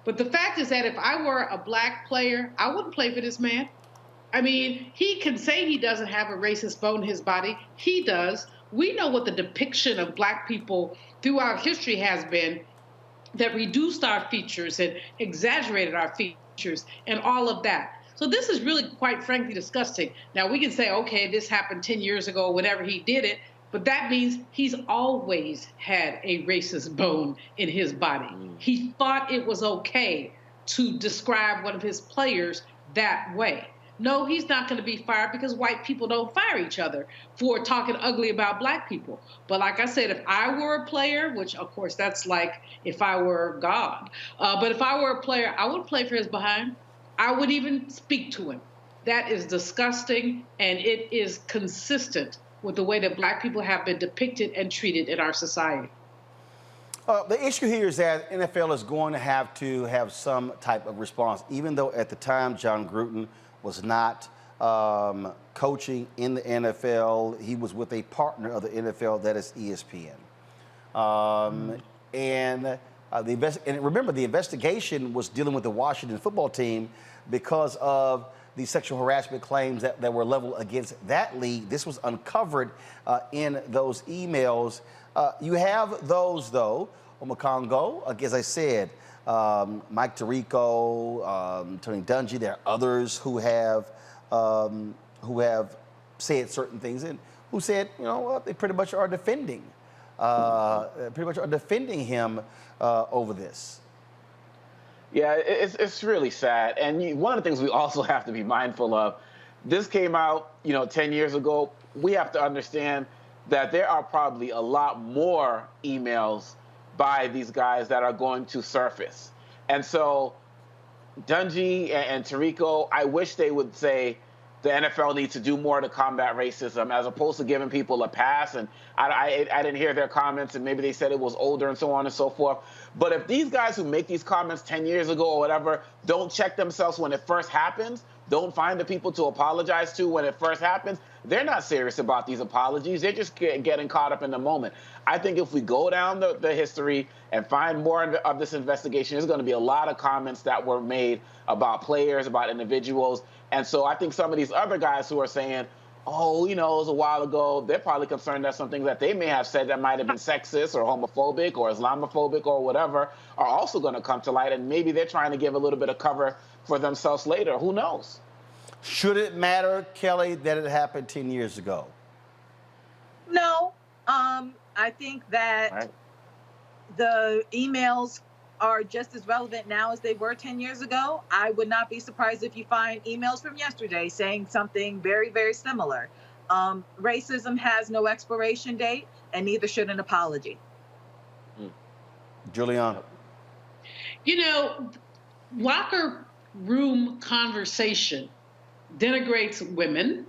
But the fact is that if I were a black player, I wouldn't play for this man. I mean, he can say he doesn't have a racist bone in his body. He does. We know what the depiction of black people throughout history has been, that reduced our features and exaggerated our features and all of that. So this is really, quite frankly, disgusting. Now, we can say, okay, this happened 10 years ago, whenever he did it, but that means he's always had a racist bone in his body. He thought it was okay to describe one of his players that way. No, he's not going to be fired because white people don't fire each other for talking ugly about black people. But like I said, if I were a player, which of course that's like if I were God, but if I were a player, I would play for his behind. I would even speak to him. That is disgusting, and it is consistent with the way that black people have been depicted and treated in our society. The issue here is that NFL is going to have some type of response, even though at the time Jon Gruden was not coaching in the NFL. He was with a partner of the NFL, that is ESPN. And remember, the investigation was dealing with the Washington football team because of the sexual harassment claims that were leveled against that league. This was uncovered in those emails. You have those, though, Omakongo, as I said, Mike Tirico, Tony Dungy. There are others who have said certain things and who said, you know, they pretty much are defending, him over this. Yeah, it's really sad. And one of the things we also have to be mindful of, this came out, 10 years ago. We have to understand that there are probably a lot more emails by these guys that are going to surface. And so Dungy and Tirico, I wish they would say the NFL needs to do more to combat racism as opposed to giving people a pass. And I didn't hear their comments, and maybe they said it was older and so on and so forth. But if these guys who make these comments 10 years ago or whatever don't check themselves when it first happens, don't find the people to apologize to when it first happens, they're not serious about these apologies. They're just getting caught up in the moment. I think if we go down the history and find more of this investigation, there's going to be a lot of comments that were made about players, about individuals. And so I think some of these other guys who are saying, oh, you know, it was a while ago, they're probably concerned that some things that they may have said that might have been sexist or homophobic or Islamophobic or whatever are also going to come to light. And maybe they're trying to give a little bit of cover for themselves later. Who knows? Should it matter, Kelly, that it happened 10 years ago? No. I think that the emails are just as relevant now as they were 10 years ago. I would not be surprised if you find emails from yesterday saying something very, very similar. Racism has no expiration date, and neither should an apology. Juliana. You know, locker room conversation denigrates women,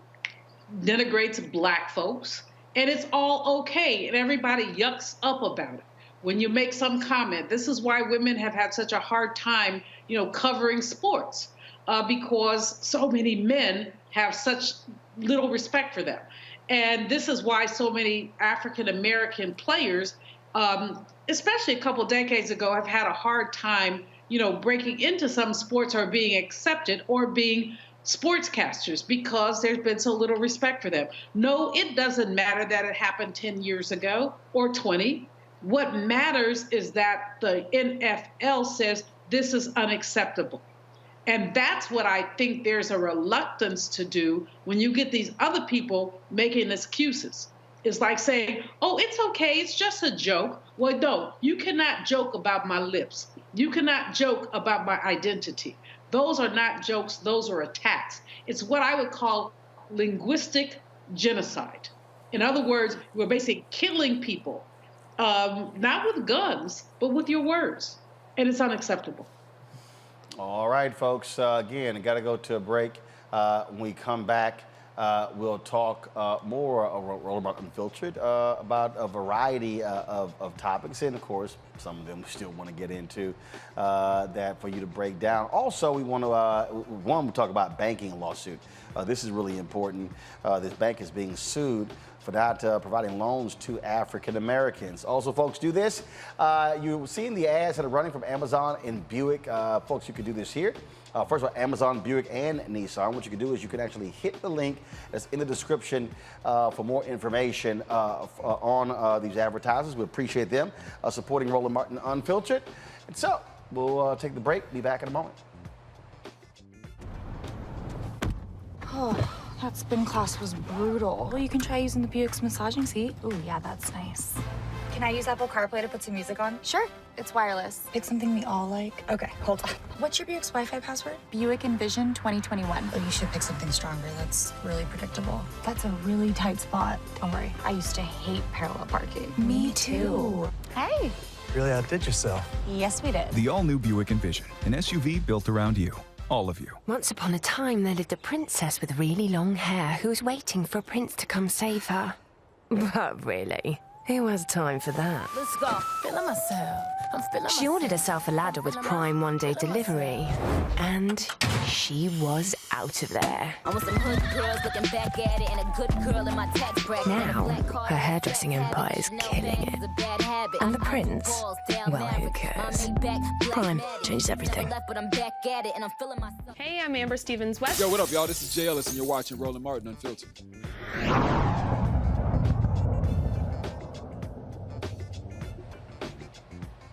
denigrates black folks, and it's all okay, and everybody yucks up about it. When you make some comment, this is why women have had such a hard time, you know, covering sports, because so many men have such little respect for them. And this is why so many African-American players, especially a couple decades ago, have had a hard time, you know, breaking into some sports or being accepted or being sportscasters because there's been so little respect for them. No, it doesn't matter that it happened 10 years ago or 20. What matters is that the NFL says this is unacceptable. And that's what I think there's a reluctance to do when you get these other people making excuses. It's like saying, oh, it's okay, it's just a joke. Well, no, you cannot joke about my lips. You cannot joke about my identity. Those are not jokes, those are attacks. It's what I would call linguistic genocide. In other words, we're basically killing people. Not with guns, but with your words. And it's unacceptable. All right, folks. Again, I got to go to a break. When we come back, we'll talk more about Unfiltered, about a variety of topics. And, of course, some of them we still want to get into that for you to break down. Also, we want to talk about banking lawsuit. This is really important. This bank is being sued for not providing loans to African Americans. Also, folks, do this. You've seen the ads that are running from Amazon and Buick. Folks, you can do this here. First of all, Amazon, Buick, and Nissan. What you can do is you can actually hit the link that's in the description for more information on these advertisers. We appreciate them supporting Roland Martin Unfiltered. And so, we'll take the break. Be back in a moment. Oh, that spin class was brutal. Well, you can try using the Buick's massaging seat. Ooh, yeah, that's nice. Can I use Apple CarPlay to put some music on? Sure, it's wireless. Pick something we all like. Okay, hold on. What's your Buick's Wi-Fi password? Buick Envision 2021. Oh, you should pick something stronger. That's really predictable. That's a really tight spot. Don't worry, I used to hate parallel parking. Me too. Hey. Really outdid yourself. Yes, we did. The all-new Buick Envision, an SUV built around you. All of you. Once upon a time, there lived a princess with really long hair who was waiting for a prince to come save her. But really, who has time for that? Let's go. Feeling myself. I'm feeling She ordered herself a ladder with Prime one-day delivery, and she was out of there. I want some hood girls looking back at it and a good girl in my tax bracket. Now, her hairdressing empire is killing it. And the prince, well, who cares? Prime changes everything. Hey, I'm Amber Stevens-West. Yo, what up, y'all? This is Jay Ellis, and you're watching Roland Martin Unfiltered.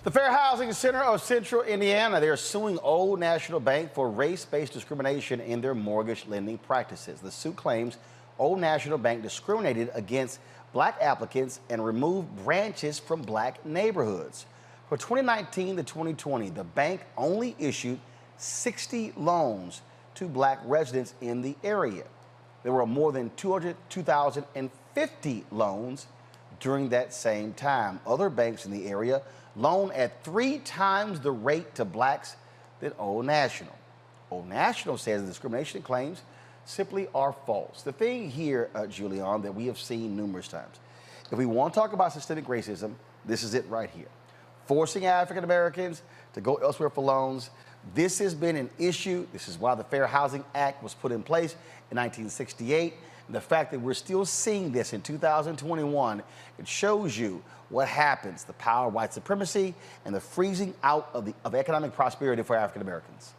The Fair Housing Center of Central Indiana, they are suing Old National Bank for race-based discrimination in their mortgage lending practices. The suit claims Old National Bank discriminated against black applicants and removed branches from black neighborhoods. For 2019 to 2020, the bank only issued 60 loans to black residents in the area. There were more than 2,050 loans during that same time. Other banks in the area loan at 3 times the rate to blacks than Old National. Old National says the discrimination claims simply are false. The thing here, Julian, that we have seen numerous times, if we want to talk about systemic racism, this is it right here. Forcing African Americans to go elsewhere for loans, This has been an issue. This is why the Fair Housing Act was put in place in 1968. And the fact that we're still seeing this in 2021, it shows you what happens, the power of white supremacy and the freezing out of economic prosperity for African Americans.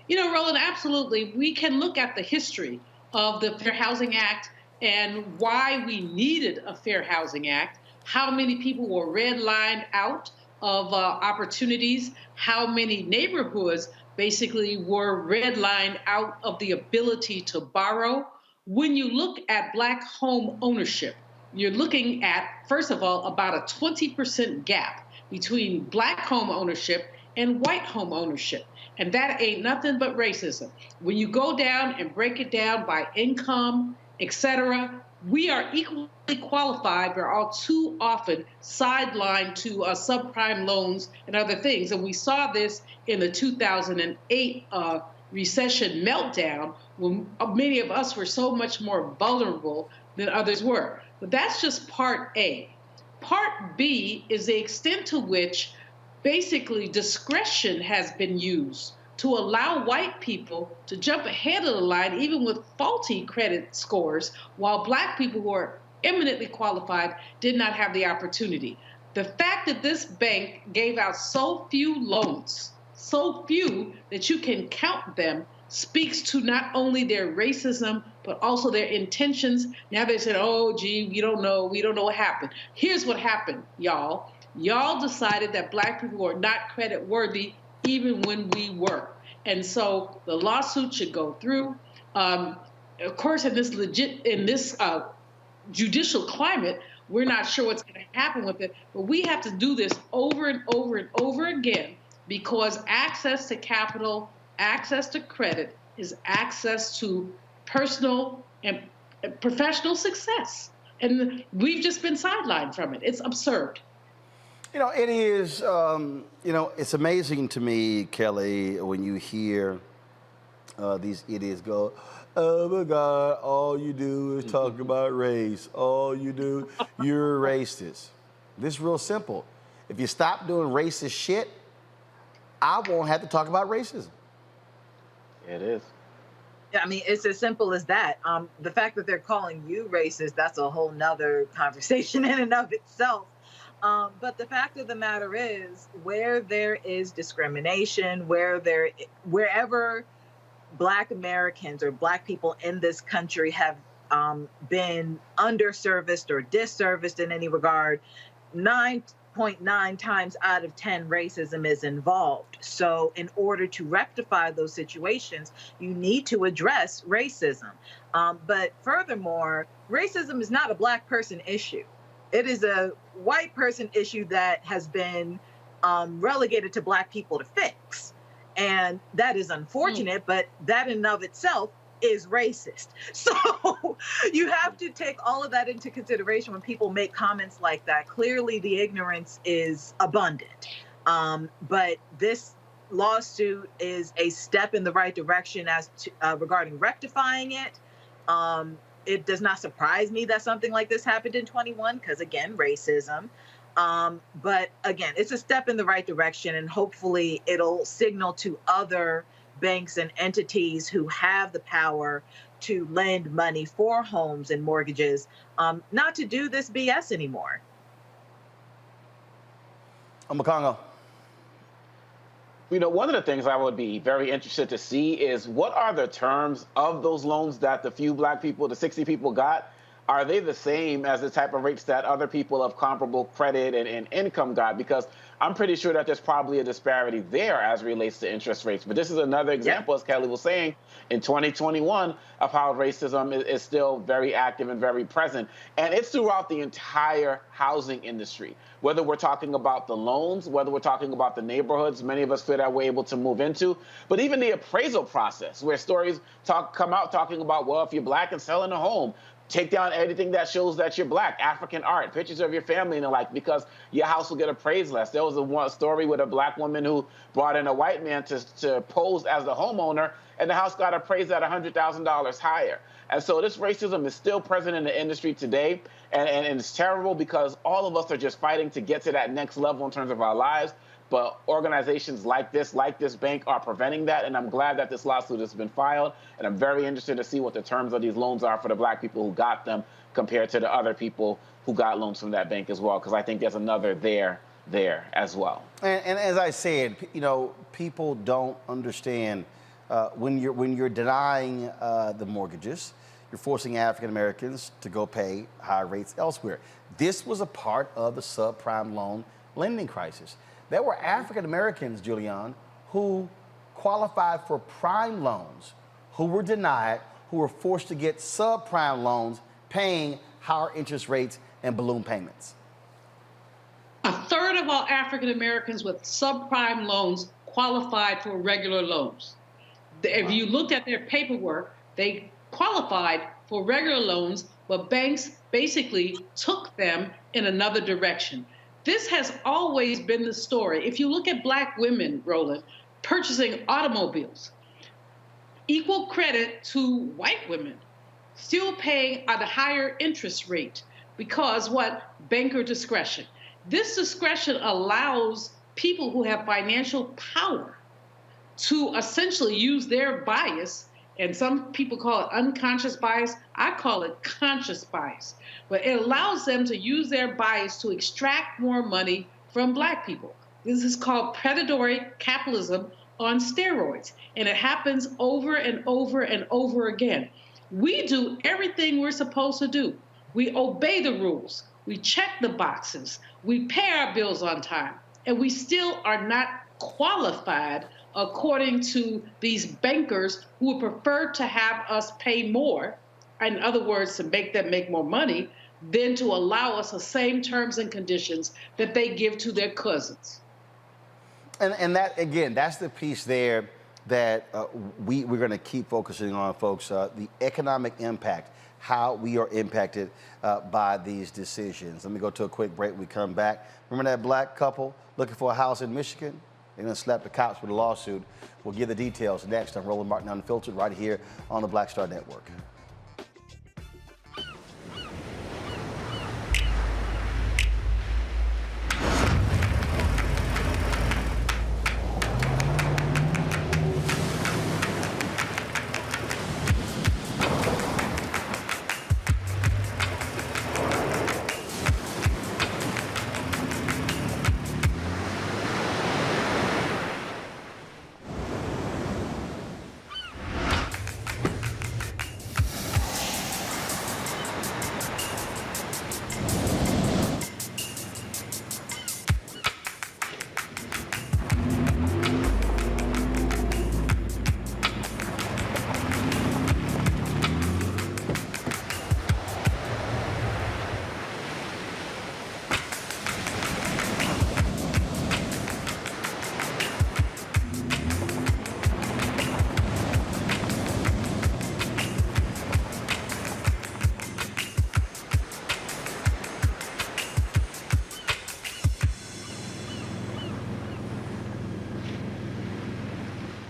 You know, Roland, absolutely. We can look at the history of the Fair Housing Act and why we needed a Fair Housing Act, how many people were redlined out of opportunities, how many neighborhoods basically were redlined out of the ability to borrow. When you look at Black home ownership, you're looking at, first of all, about a 20% gap between Black home ownership and white home ownership. And that ain't nothing but racism. When you go down and break it down by income, et cetera, we are equally qualified. We're all too often sidelined to subprime loans and other things. And we saw this in the 2008 recession meltdown, when many of us were so much more vulnerable than others were. But that's just part A. Part B is the extent to which basically discretion has been used to allow white people to jump ahead of the line, even with faulty credit scores, while Black people who are eminently qualified did not have the opportunity. The fact that this bank gave out so few loans, so few that you can count them, speaks to not only their racism, but also their intentions. Now they said, oh, gee, we don't know what happened. Here's what happened, y'all. Y'all decided that Black people were not credit worthy even when we were. And so the lawsuit should go through. Of course, in this judicial climate, we're not sure what's going to happen with it, but we have to do this over and over and over again, because access to capital, access to credit is access to personal and professional success. And we've just been sidelined from it. It's absurd. You know, it is, it's amazing to me, Kelly, when you hear these idiots go, oh my God, all you do is talk about race. All you do, you're racist. This is real simple. If you stop doing racist shit, I won't have to talk about racism. It is. Yeah, I mean, it's as simple as that. The fact that they're calling you racist, that's a whole nother conversation in and of itself. But the fact of the matter is, where there is discrimination, wherever Black Americans or Black people in this country have been underserviced or disserviced in any regard, 9.9 times out of 10 racism is involved. So in order to rectify those situations, you need to address racism. But furthermore, racism is not a Black person issue. It is a white person issue that has been relegated to Black people to fix. And that is unfortunate, but that in and of itself is racist. So you have to take all of that into consideration when people make comments like that. Clearly, the ignorance is abundant. But this lawsuit is a step in the right direction as to regarding rectifying it. It does not surprise me that something like this happened in 21, because again, racism. But again, it's a step in the right direction, and hopefully it'll signal to other banks and entities who have the power to lend money for homes and mortgages, not to do this BS anymore. Makongo. You know, one of the things I would be very interested to see is what are the terms of those loans that the few Black people, the 60 people got? Are they the same as the type of rates that other people of comparable credit and income got? Because I'm pretty sure that there's probably a disparity there as it relates to interest rates. But this is another example, as Kelly was saying, in 2021 of how racism is still very active and very present. And it's throughout the entire housing industry, whether we're talking about the loans, whether we're talking about the neighborhoods many of us feel that we're able to move into, but even the appraisal process, where stories come out talking about, well, if you're Black and selling a home, take down anything that shows that you're Black, African art, pictures of your family and the like, because your house will get appraised less. There was one story with a Black woman who brought in a white man to pose as the homeowner, and the house got appraised at $100,000 higher. And so this racism is still present in the industry today, and it's terrible because all of us are just fighting to get to that next level in terms of our lives. But organizations like this bank, are preventing that, and I'm glad that this lawsuit has been filed, and I'm very interested to see what the terms of these loans are for the black people who got them compared to the other people who got loans from that bank as well, because I think there's another there as well. And as I said, you know, people don't understand when you're denying the mortgages, you're forcing African Americans to go pay higher rates elsewhere. This was a part of the subprime loan lending crisis. There were African Americans, Julian, who qualified for prime loans, who were denied, who were forced to get subprime loans, paying higher interest rates and balloon payments. A third of all African Americans with subprime loans qualified for regular loans. If you looked at their paperwork, they qualified for regular loans, but banks basically took them in another direction. This has always been the story. If you look at black women, Roland, purchasing automobiles, equal credit to white women, still paying at a higher interest rate because what? Banker discretion. This discretion allows people who have financial power to essentially use their bias, and some people call it unconscious bias. I call it conscious bias. But it allows them to use their bias to extract more money from black people. This is called predatory capitalism on steroids, and it happens over and over and over again. We do everything we're supposed to do. We obey the rules. We check the boxes. We pay our bills on time, and we still are not qualified according to these bankers who would prefer to have us pay more, in other words, to make them make more money, than to allow us the same terms and conditions that they give to their cousins. And that, again, that's the piece there that we're going to keep focusing on, folks, the economic impact, how we are impacted by these decisions. Let me go to a quick break. We come back. Remember that black couple looking for a house in Michigan? They're going to slap the cops with a lawsuit. We'll give the details next on Roland Martin Unfiltered right here on the Black Star Network.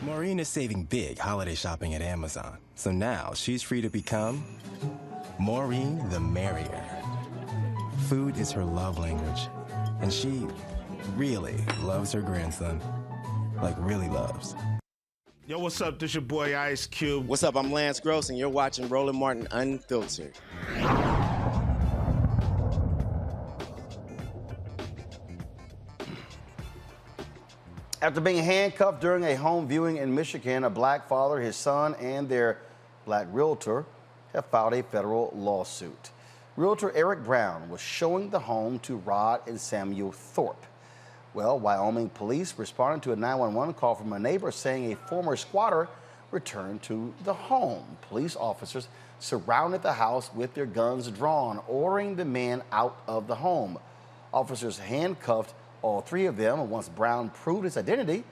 Maureen is saving big holiday shopping at Amazon. So now she's free to become Maureen the Merrier. Food is her love language, and she really loves her grandson. Like, really loves. Yo, what's up? This your boy Ice Cube. What's up? I'm Lance Gross, and you're watching Roland Martin Unfiltered. After being handcuffed during a home viewing in Michigan, a black father, his son, and their black realtor have filed a federal lawsuit. Realtor Eric Brown was showing the home to Rod and Samuel Thorpe. Well, Wyoming police responded to a 911 call from a neighbor saying a former squatter returned to the home. Police officers surrounded the house with their guns drawn, ordering the men out of the home. Officers handcuffed all three of them, and once Brown proved his identity,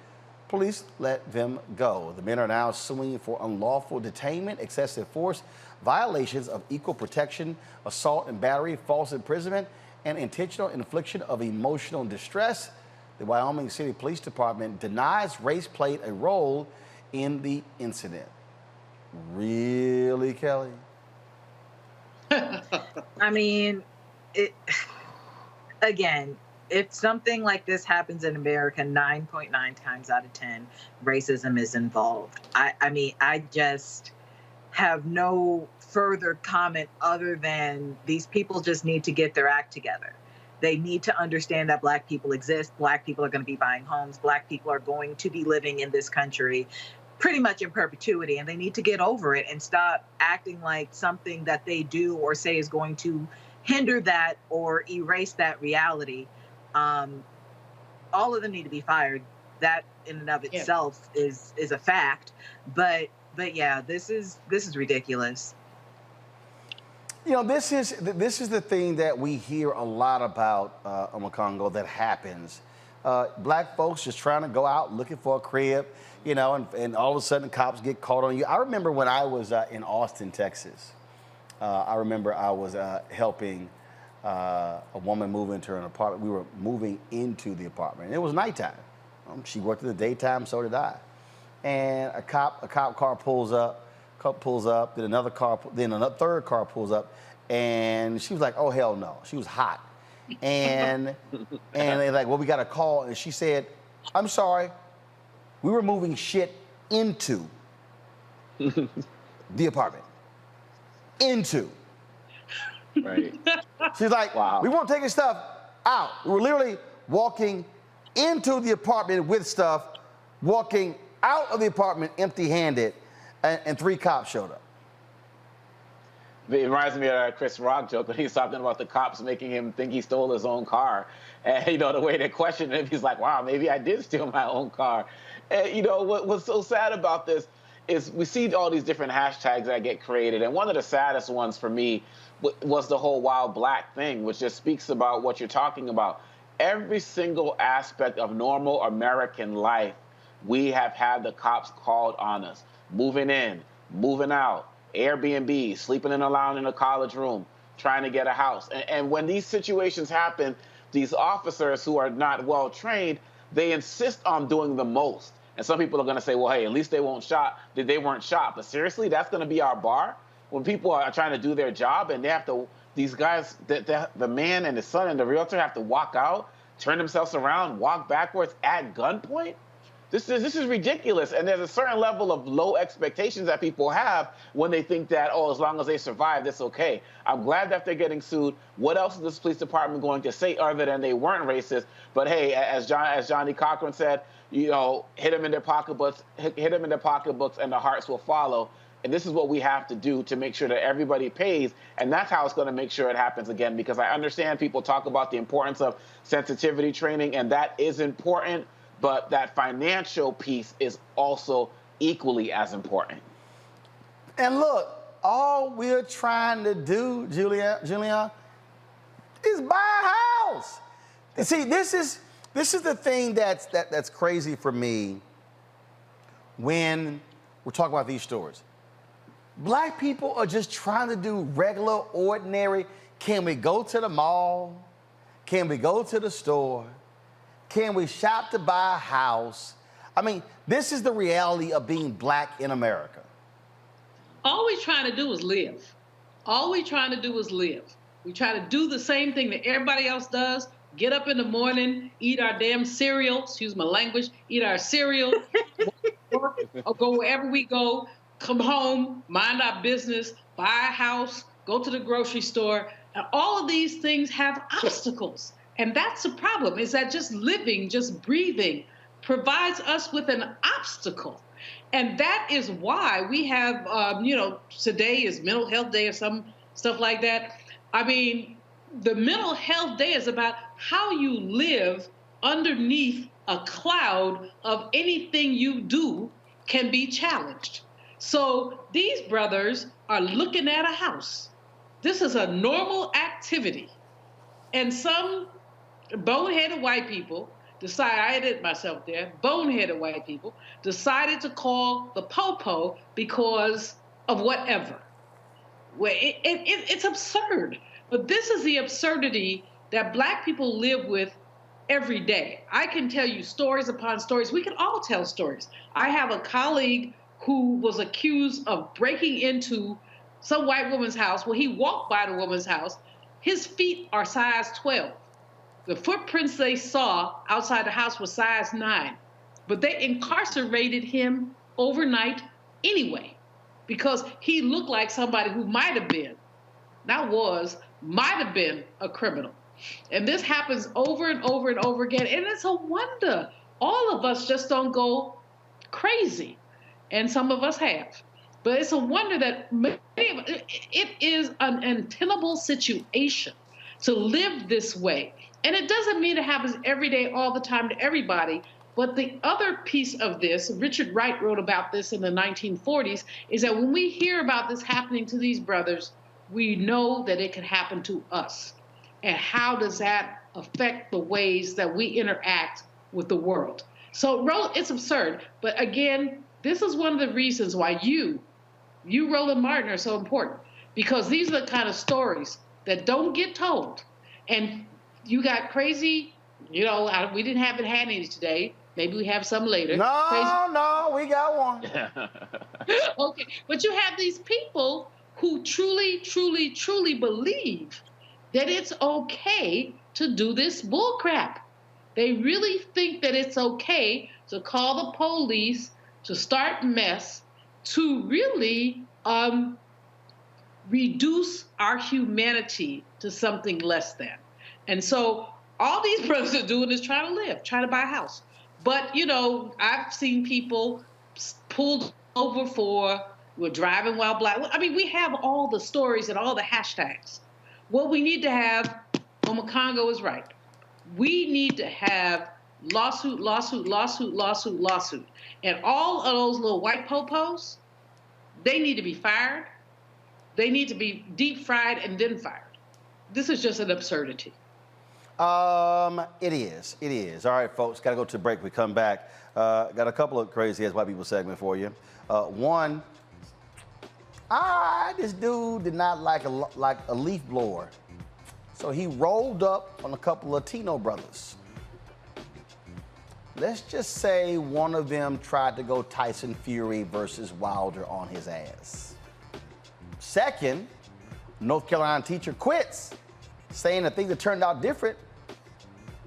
police let them go. The men are now suing for unlawful detainment, excessive force, violations of equal protection, assault and battery, false imprisonment, and intentional infliction of emotional distress. The Wyoming City Police Department denies race played a role in the incident. Really, Kelly? I mean, again, if something like this happens in America, 9.9 times out of 10, racism is involved. I mean, I just have no further comment other than these people just need to get their act together. They need to understand that Black people exist. Black people are going to be buying homes. Black people are going to be living in this country pretty much in perpetuity, and they need to get over it and stop acting like something that they do or say is going to hinder that or erase that reality. All of them need to be fired. That in and of itself is a fact. But yeah, this is ridiculous. You know, this is the thing that we hear a lot about Congo that happens. Black folks just trying to go out looking for a crib, you know, and all of a sudden cops get caught on you. I remember when I was in Austin, Texas. I remember I was helping a woman move into an apartment. We were moving into the apartment. And it was nighttime. She worked in the daytime, so did I. And a cop car pulls up. Then another car, then a third car pulls up, and she was like, "Oh hell no!" She was hot, and they're like, "Well, we got a call," and she said, "I'm sorry, we were moving shit into the apartment, into." Right. She's like, "Wow, we weren't taking stuff out. We were literally walking into the apartment with stuff, walking out of the apartment empty-handed." And 3 cops showed up. It reminds me of that Chris Rock joke when he's talking about the cops making him think he stole his own car. And, you know, the way they questioned him, he's like, wow, maybe I did steal my own car. And, you know, what's so sad about this is we see all these different hashtags that get created. And one of the saddest ones for me was the whole wild black thing, which just speaks about what you're talking about. Every single aspect of normal American life, we have had the cops called on us. Moving in, moving out, Airbnb, sleeping in a lounge in a college room, trying to get a house. And when these situations happen, these officers who are not well trained, they insist on doing the most. And some people are going to say, well, hey, at least they weren't shot. But seriously, that's going to be our bar? When people are trying to do their job and they have to, these guys, the man and his son and the realtor have to walk out, turn themselves around, walk backwards at gunpoint? This is ridiculous, and there's a certain level of low expectations that people have when they think that, oh, as long as they survive, that's okay. I'm glad that they're getting sued. What else is this police department going to say other than they weren't racist? But hey, as Johnny Cochran said, you know, hit them in their pocketbooks, and the hearts will follow. And this is what we have to do to make sure that everybody pays, and that's how it's going to make sure it happens again. Because I understand people talk about the importance of sensitivity training, and that is important. But that financial piece is also equally as important. And look, all we're trying to do, Julia, is buy a house. See, this is the thing that's crazy for me when we're talking about these stories. Black people are just trying to do regular, ordinary. Can we go to the mall? Can we go to the store? Can we shop to buy a house? I mean, this is the reality of being black in America. All we're trying to do is live. All we're trying to do is live. We try to do the same thing that everybody else does. Get up in the morning, eat our damn cereal, excuse my language, eat our cereal, work, or go wherever we go, come home, mind our business, buy a house, go to the grocery store. And all of these things have obstacles. And that's the problem, is that just living, just breathing, provides us with an obstacle. And that is why we have, today is Mental Health Day or some stuff like that. I mean, the Mental Health Day is about how you live underneath a cloud of anything you do can be challenged. So these brothers are looking at a house. This is a normal activity. And some boneheaded white people decided, I did myself there, boneheaded white people decided to call the popo because of whatever. Well, it's absurd. But this is the absurdity that black people live with every day. I can tell you stories upon stories. We can all tell stories. I have a colleague who was accused of breaking into some white woman's house. Well, he walked by the woman's house. His feet are size 12. The footprints they saw outside the house was size 9, but they incarcerated him overnight anyway, because he looked like somebody who might have been a criminal. And this happens over and over and over again. And it's a wonder all of us just don't go crazy. And some of us have. But it's a wonder that it is an untenable situation to live this way. And it doesn't mean it happens every day, all the time to everybody. But the other piece of this, Richard Wright wrote about this in the 1940s, is that when we hear about this happening to these brothers, we know that it could happen to us. And how does that affect the ways that we interact with the world? So it's absurd. But again, this is one of the reasons why you, Roland Martin, are so important. Because these are the kind of stories that don't get told. And you got crazy, we didn't have any today. Maybe we have some later. No, we got one. Okay, but you have these people who truly, truly, truly believe that it's okay to do this bull crap. They really think that it's okay to call the police, to start mess, to really reduce our humanity to something less than. And so all these brothers are doing is trying to live, trying to buy a house. But, I've seen people pulled over we're driving while black. I mean, we have all the stories and all the hashtags. What we need to have, Omakongo is right. We need to have lawsuit, lawsuit, lawsuit, lawsuit, lawsuit. And all of those little white popos, they need to be fired. They need to be deep fried and then fired. This is just an absurdity. It is. All right, folks, got to go to break. We come back. Got a couple of crazy as white people segment for you. One, this dude did not like a leaf blower. So he rolled up on a couple of Latino brothers. Let's just say one of them tried to go Tyson Fury versus Wilder on his ass. Second, North Carolina teacher quits, saying that things that turned out different,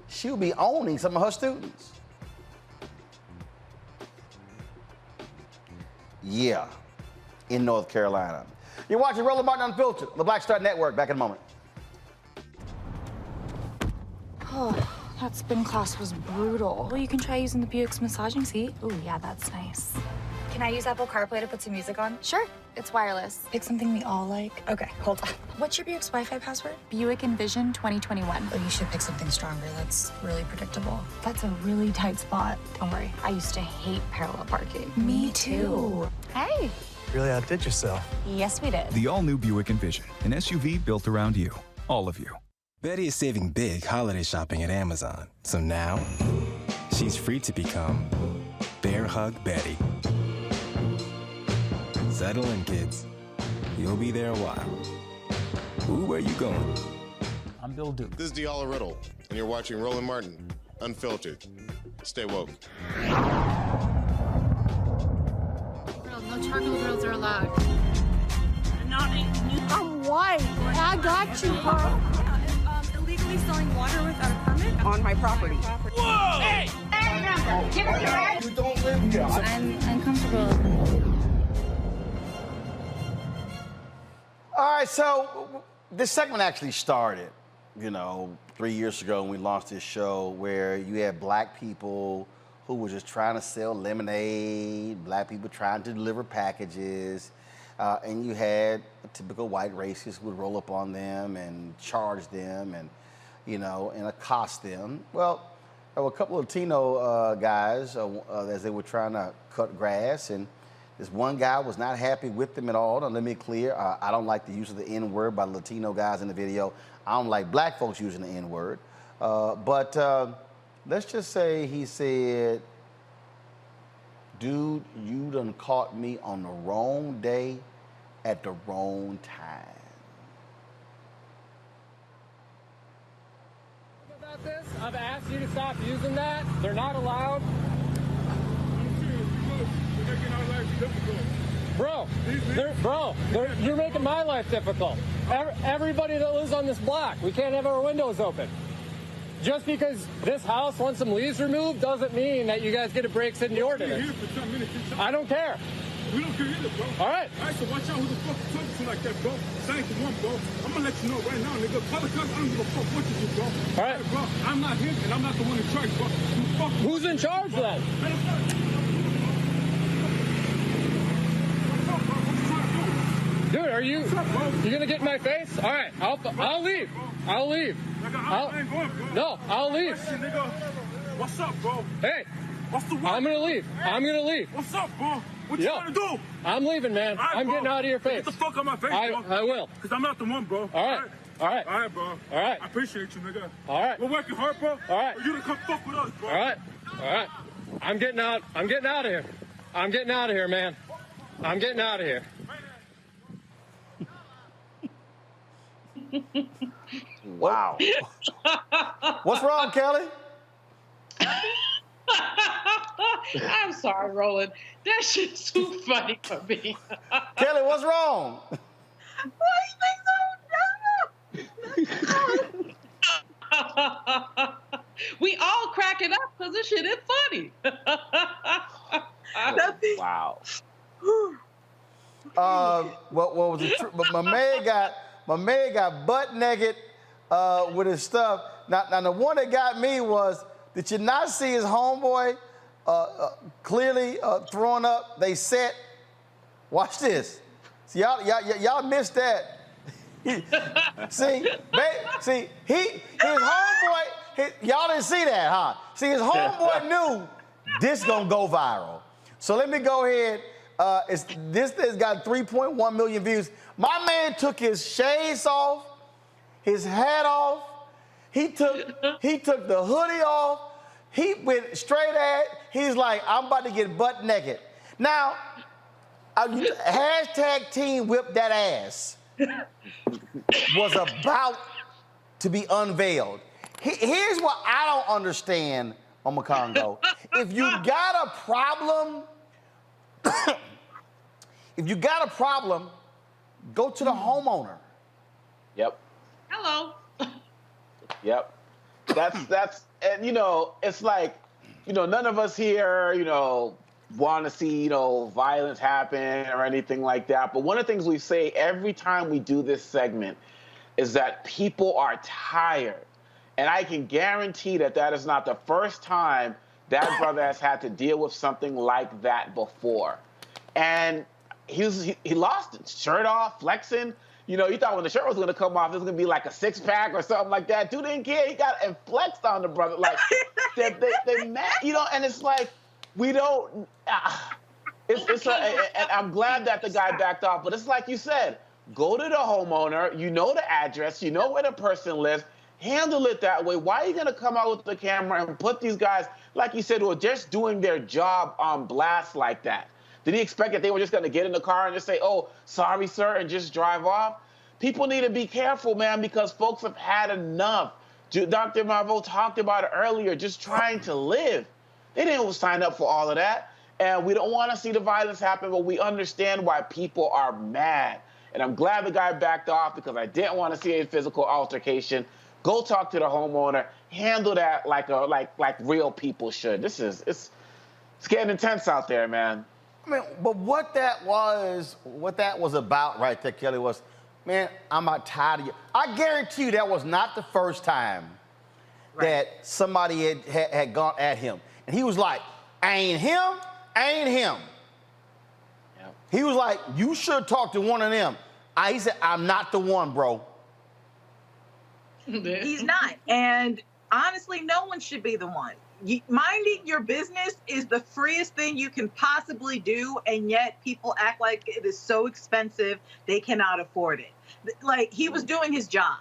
she'll be owning some of her students. Yeah, in North Carolina. You're watching Roland Martin Unfiltered, the Black Star Network. Back in a moment. Oh, that spin class was brutal. Well, you can try using the Buick's massaging seat. Ooh, yeah, that's nice. Can I use Apple CarPlay to put some music on? Sure, it's wireless. Pick something we all like. Okay, hold on. What's your Buick's Wi-Fi password? Buick Envision 2021. Oh, you should pick something stronger. That's really predictable. That's a really tight spot. Don't worry, I used to hate parallel parking. Me too. Hey. Really outdid yourself. Yes, we did. The all-new Buick Envision, an SUV built around you, all of you. Betty is saving big holiday shopping at Amazon. So now, she's free to become Bear Hug Betty. Settle in, kids. You'll be there a while. Ooh, where you going? I'm Bill Duke. This is Diala Riddle, and you're watching Roland Martin, Unfiltered. Stay woke. No charcoal grills are allowed. I'm white. I got you, bro. Illegally selling water without a permit on my property. Whoa! Hey! Give us your bag. You don't live here. I'm uncomfortable. All right, so this segment actually started, 3 years ago when we launched this show, where you had black people who were just trying to sell lemonade, black people trying to deliver packages, and you had a typical white racist who would roll up on them and charge them and, and accost them. Well, there were a couple of Latino guys as they were trying to cut grass, and this one guy was not happy with them at all. Now, let me be clear, I don't like the use of the N-word by Latino guys in the video. I don't like black folks using the N-word. But let's just say he said, dude, you done caught me on the wrong day at the wrong time. About this, I've asked you to stop using that. They're not allowed. Bro, you're making my life difficult. Everybody that lives on this block, we can't have our windows open. just because this house wants some leaves removed doesn't mean that you guys get to break city ordinance. Here for 10 minutes. I don't care. We don't care either, bro. All right. All right, so watch out who the fuck you talking to like that, bro. Thank you, one, bro. I'm gonna let you know right now, nigga. Call the cops. I don't give a fuck what you do, bro. All right, bro. I'm not him, and I'm not the one in charge, bro. You fuck. Who's in charge then? Dude, are you gonna get in my face? All right, I'll leave. I'll leave. I'll leave. What's up, bro? Hey, what's the I'm gonna leave. I'm gonna leave. What's up, bro? What you gonna do? I'm leaving, man. Right, I'm bro. getting out of your face. Get the fuck out of my face, bro. I will. Because I'm not the one, bro. All right. All right. All right, bro. All right. I appreciate you, nigga. All right. We're working hard, bro. All right. You to come fuck with us, bro. All right. All right. I'm getting out. I'm getting out of here. I'm getting out of here, man. I'm getting out of here. Wow. What's wrong, Kelly? I'm sorry, Roland. That shit's too funny for me. Kelly, what's wrong? Why you think so? We all cracking up because this shit is funny. Wow. What was it? But my man got butt naked with his stuff. Now the one that got me was, did you not see his homeboy clearly throwing up? They set. Watch this. See, y'all missed that. See, his homeboy. Y'all didn't see that, huh? See, his homeboy knew this gonna go viral. So let me go ahead. This has got 3.1 million views. My man took his shades off, his hat off. He took the hoodie off. He went straight at. He's like, I'm about to get butt naked. Now, hashtag Team Whip That Ass was about to be unveiled. Here's what I don't understand on Makongo. If you got a problem, go to the homeowner. Yep. Hello. Yep. That's and it's like, none of us here, want to see, violence happen or anything like that. But one of the things we say every time we do this segment is that people are tired. And I can guarantee that is not the first time that brother has had to deal with something like that before. And he lost it, shirt off, flexing. You thought when the shirt was going to come off, it was going to be like a six-pack or something like that. Dude didn't care. He got and flexed on the brother. Like, they mad, and it's like, we don't, and I'm glad that the guy backed off, but it's like you said, go to the homeowner, you know the address, you know where the person lives, handle it that way. Why are you going to come out with the camera and put these guys, like you said, who are just doing their job on blast like that? Did he expect that they were just going to get in the car and just say, oh, sorry, sir, and just drive off? People need to be careful, man, because folks have had enough. Dr. Marveau talked about it earlier, just trying to live. They didn't sign up for all of that. And we don't want to see the violence happen, but we understand why people are mad. And I'm glad the guy backed off because I didn't want to see a physical altercation. Go talk to the homeowner. Handle that like real people should. It's getting intense out there, man. I mean, but what that was about right there, Kelly, was, man, I'm not tired of you. I guarantee you that was not the first time that somebody had gone at him. And he was like, ain't him. Yep. He was like, you should talk to one of them. He said, I'm not the one, bro. He's not. And honestly, no one should be the one. Minding your business is the freest thing you can possibly do, and yet people act like it is so expensive they cannot afford it. Like, he was doing his job.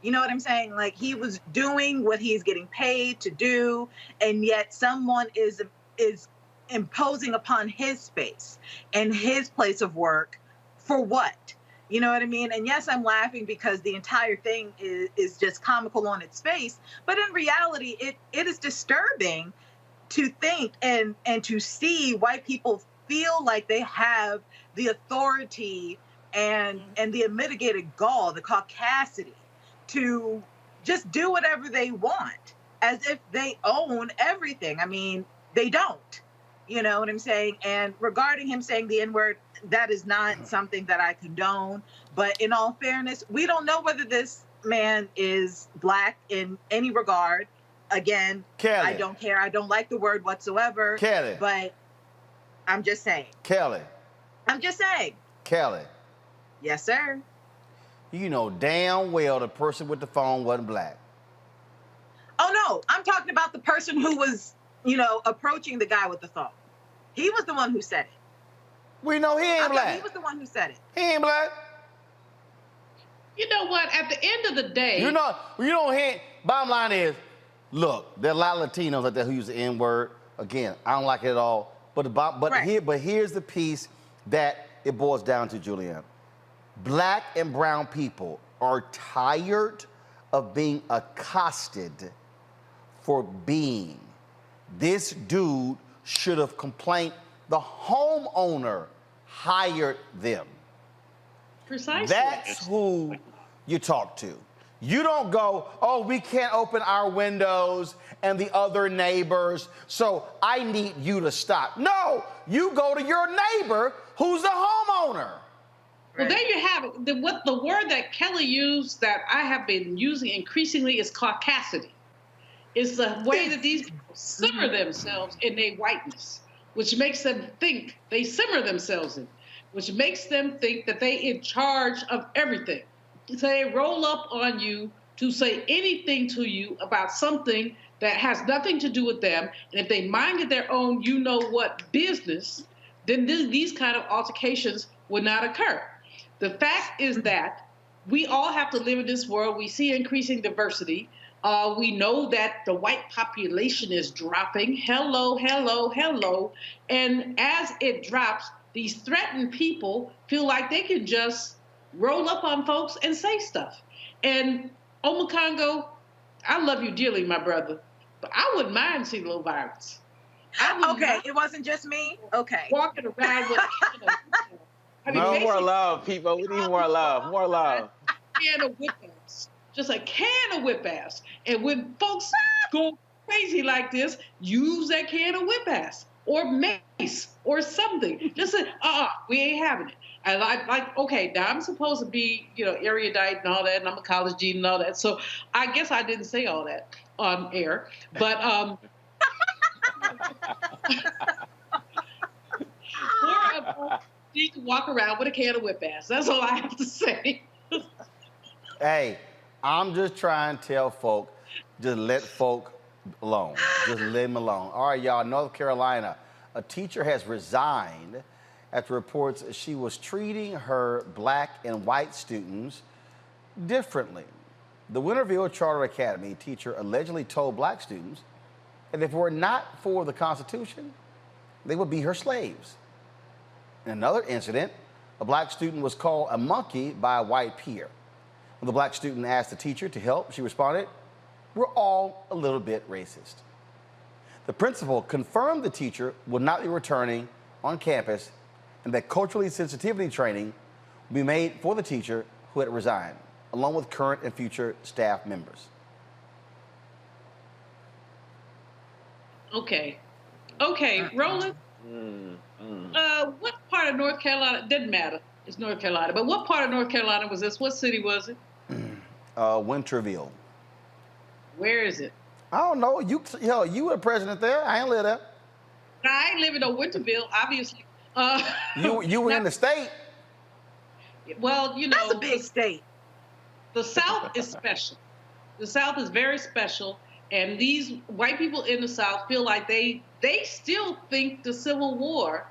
You know what I'm saying? Like, he was doing what he's getting paid to do, and yet someone is imposing upon his space and his place of work for what? You know what I mean? And yes, I'm laughing because the entire thing is just comical on its face. But in reality, it is disturbing to think and to see why people feel like they have the authority and the unmitigated gall, the caucasity, to just do whatever they want as if they own everything. I mean, they don't. You know what I'm saying? And regarding him saying the N-word, that is not something that I condone. But in all fairness, we don't know whether this man is black in any regard. Again, Kelly. I don't care. I don't like the word whatsoever. Kelly. But I'm just saying. Kelly. I'm just saying. Kelly. Yes, sir. You know damn well the person with the phone wasn't black. Oh, no. I'm talking about the person who was, you know, approaching the guy with the phone. He was the one who said it. We know he ain't black. He was the one who said it. He ain't black. You know what? At the end of the day, bottom line is, look, there are a lot of Latinos out there who use the N-word. Again, I don't like it at all. But here's the piece that it boils down to, Julianne. Black and brown people are tired of being accosted for being. This dude should have complained. The homeowner hired them. Precisely. That's who you talk to. You don't go, oh, we can't open our windows and the other neighbors, so I need you to stop. No, you go to your neighbor who's the homeowner. Well, there you have it. The word that Kelly used that I have been using increasingly is caucasity. It's the way that these people simmer themselves in their whiteness, which makes them think they simmer themselves in, which makes them think that they in charge of everything. So they roll up on you to say anything to you about something that has nothing to do with them. And if they minded their own you-know-what business, then these kind of altercations would not occur. The fact is that we all have to live in this world. We see increasing diversity. We know that the white population is dropping. Hello, hello, hello. And as it drops, these threatened people feel like they can just roll up on folks and say stuff. And Omakongo, I love you dearly, my brother, but I wouldn't mind seeing a little violence. Okay, it wasn't just me? Okay. Walking around with, more love, people. We need more love. More love. Can of whip ass. Just a can of whip ass. And when folks go crazy like this, use that can of whip ass or mace or something. Just say, we ain't having it. And okay, now I'm supposed to be, erudite and all that, and I'm a college dean and all that. So I guess I didn't say all that on air. But more of us need to walk around with a can of whip ass. That's all I have to say. Hey, I'm just trying to tell folk, just let folk alone. Just let them alone. All right, y'all, North Carolina, a teacher has resigned after reports she was treating her black and white students differently. The Winterville Charter Academy teacher allegedly told black students that if it were not for the Constitution, they would be her slaves. In another incident, a black student was called a monkey by a white peer. When the black student asked the teacher to help, she responded, "We're all a little bit racist." The principal confirmed the teacher would not be returning on campus and that culturally sensitivity training will be made for the teacher who had resigned, along with current and future staff members. Okay, Roland. What part of North Carolina? Doesn't matter. It's North Carolina. But what part of North Carolina was this? What city was it? Winterville. Where is it? I don't know. You were the president there. I ain't live there. I ain't living on Winterville, obviously. You were in the state. Well, that's a big state. The South is special. The South is very special, and these white people in the South feel like they still think the Civil War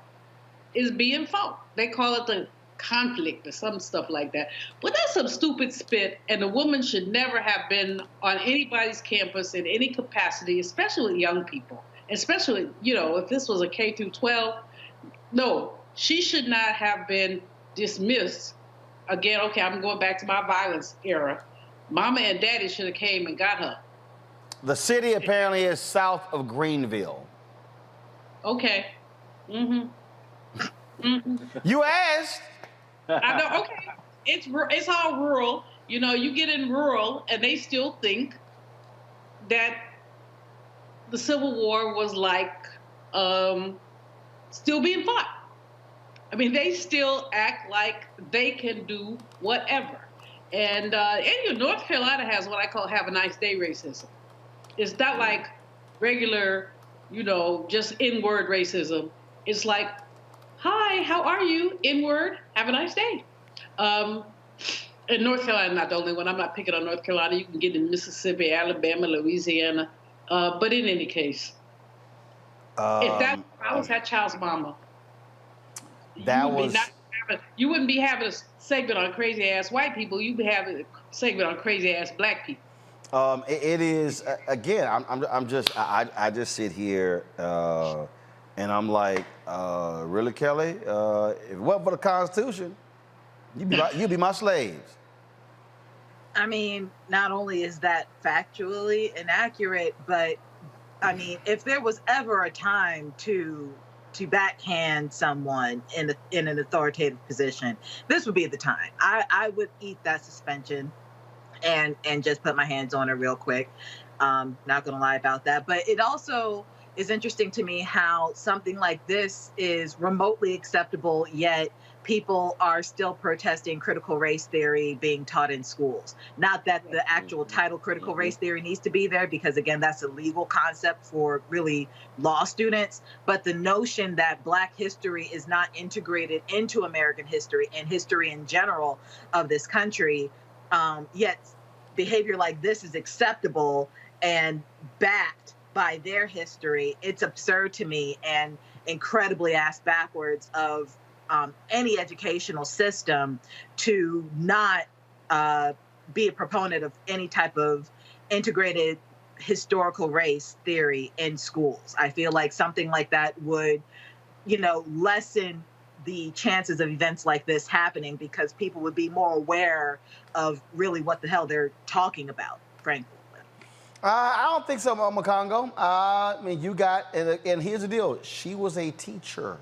is being fought. They call it the conflict or some stuff like that. But that's some stupid spit, and the woman should never have been on anybody's campus in any capacity, especially with young people. Especially, if this was a K through 12, no, she should not have been dismissed. Again, okay, I'm going back to my violence era. Mama and Daddy should have came and got her. The city apparently is south of Greenville. Okay. Mm-hmm. Mm-hmm. You asked. I know. Okay, it's all rural, You know, you get in rural and they still think that the Civil War was like still being fought. I mean, they still act like they can do whatever. And North Carolina has what I call have a nice day racism. It's not like regular, just N-word racism. It's like, hi, how are you? N-word, have a nice day. And North Carolina not the only one. I'm not picking on North Carolina. You can get in Mississippi, Alabama, Louisiana. But in any case, if I was that child's mama, you wouldn't be having a segment on crazy ass white people. You'd be having a segment on crazy ass black people. It is again. I just sit here and I'm like, really, Kelly? If it wasn't for the Constitution, you'd be my slaves. I mean, not only is that factually inaccurate, but I mean, if there was ever a time to backhand someone in an authoritative position, this would be the time. I would eat that suspension and just put my hands on her real quick. Not gonna lie about that. But it also is interesting to me how something like this is remotely acceptable, yet people are still protesting critical race theory being taught in schools. Not that the actual title critical race theory needs to be there, because again, that's a legal concept for really law students, but the notion that Black history is not integrated into American history and history in general of this country, yet behavior like this is acceptable and backed by their history, it's absurd to me and incredibly ass backwards of any educational system to not be a proponent of any type of integrated historical race theory in schools. I feel like something like that would, lessen the chances of events like this happening, because people would be more aware of really what the hell they're talking about, frankly. I don't think so, Makongo. I mean, you got, and here's the deal. She was a teacher.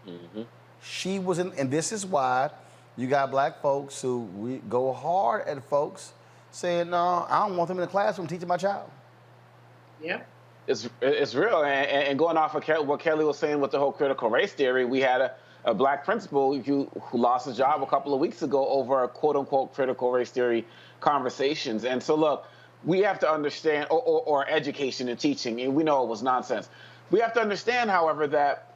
Mm-hmm. She was in, and this is why you got Black folks who we go hard at folks saying, no, I don't want them in the classroom teaching my child. Yeah. It's real. And going off of what Kelly was saying with the whole critical race theory, we had a Black principal who lost his job a couple of weeks ago over quote unquote critical race theory conversations. And so look, we have to understand, or education and teaching, and we know it was nonsense. We have to understand, however, that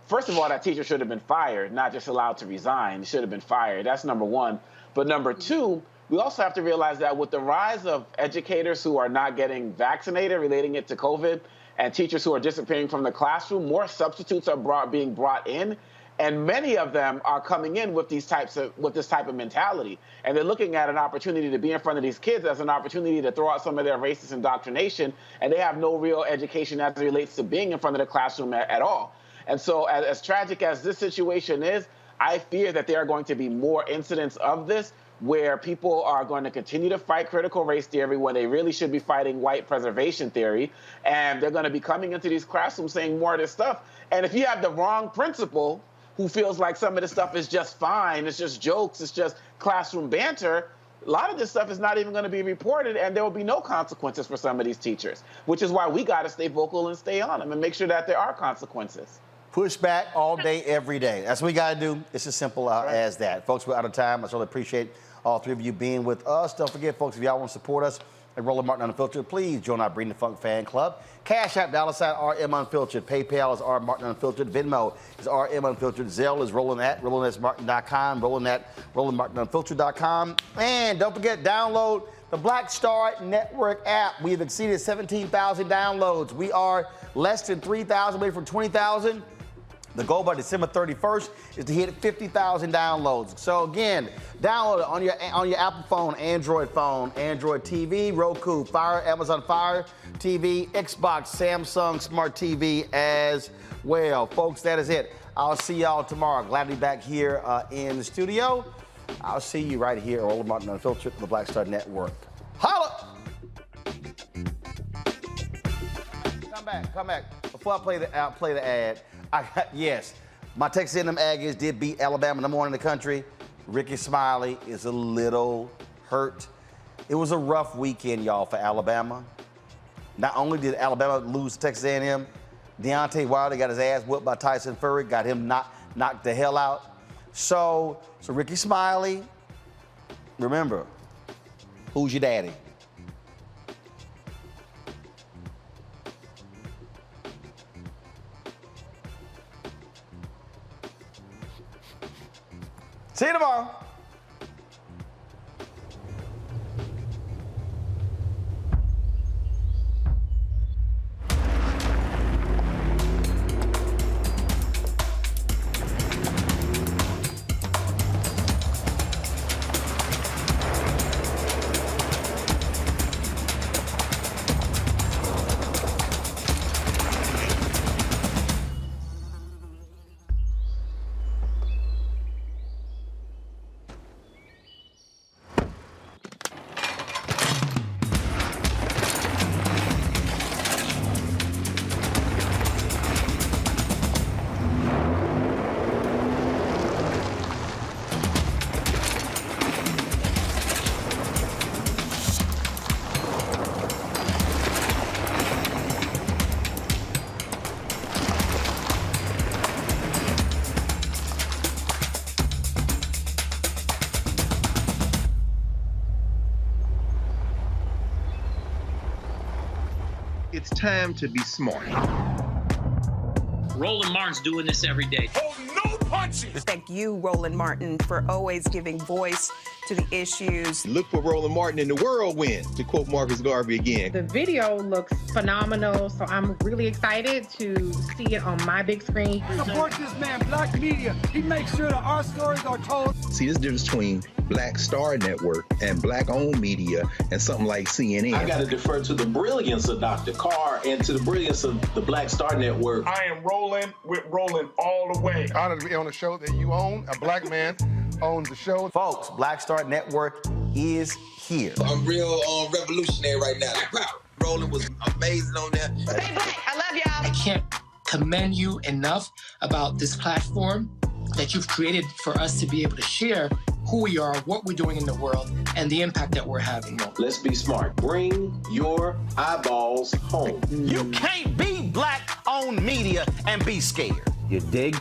first of all, that teacher should have been fired, not just allowed to resign. He should have been fired. That's number one. But number two, we also have to realize that with the rise of educators who are not getting vaccinated, relating it to COVID, and teachers who are disappearing from the classroom, more substitutes are being brought in. And many of them are coming in with this type of mentality. And they're looking at an opportunity to be in front of these kids as an opportunity to throw out some of their racist indoctrination. And they have no real education as it relates to being in front of the classroom at all. And so as tragic as this situation is, I fear that there are going to be more incidents of this where people are going to continue to fight critical race theory when they really should be fighting white preservation theory. And they're going to be coming into these classrooms saying more of this stuff. And if you have the wrong principal who feels like some of this stuff is just fine, it's just jokes, it's just classroom banter, a lot of this stuff is not even going to be reported, and there will be no consequences for some of these teachers, which is why we got to stay vocal and stay on them and make sure that there are consequences. Push back all day, every day. That's what we got to do. It's as simple as that. Folks, we're out of time. I certainly appreciate all three of you being with us. Don't forget, folks, if y'all want to support us at Roland Martin Unfiltered, please join our Bring the Funk fan club. Cash App, $RM Unfiltered. PayPal is R Martin Unfiltered. Venmo is RM Unfiltered. Zelle is Roland at RolandSMartin.com. Roland at RolandMartinUnfiltered.com. And don't forget, download the Black Star Network app. We have exceeded 17,000 downloads. We are less than 3,000 away from 20,000. The goal by December 31st is to hit 50,000 downloads. So again, download it on your Apple phone, Android TV, Roku, Fire, Amazon Fire TV, Xbox, Samsung Smart TV as well. Folks, that is it. I'll see y'all tomorrow. Glad to be back here in the studio. I'll see you right here at Roland Martin Unfiltered, the Black Star Network. Holla! Come back. Before I play the ad, yes, my Texas A&M Aggies did beat Alabama #1 in the country. Ricky Smiley is a little hurt. It was a rough weekend, y'all, for Alabama. Not only did Alabama lose to Texas A&M, Deontay Wilder got his ass whooped by Tyson Fury, got him knocked the hell out. So Ricky Smiley, remember, who's your daddy? See you tomorrow. It's time to be smart. Roland Martin's doing this every day. Oh, no punches! Thank you, Roland Martin, for always giving voice to the issues. Look for Roland Martin in the whirlwind, to quote Marcus Garvey again. The video looks phenomenal, so I'm really excited to see it on my big screen. Support this man, Black Media. He makes sure that our stories are told. See, this difference between Black Star Network and Black-owned media and something like CNN. I got to defer to the brilliance of Dr. Carr and to the brilliance of the Black Star Network. I am rolling with Roland all the way. Honored to be on a show that you own. A black man owns the show. Folks, Black Star Network is here. I'm real revolutionary right now. Roland was amazing on there. Stay black. I love y'all. I can't commend you enough about this platform that you've created for us to be able to share who we are, what we're doing in the world, and the impact that we're having. Let's be smart. Bring your eyeballs home. You can't be Black-owned media and be scared. You dig?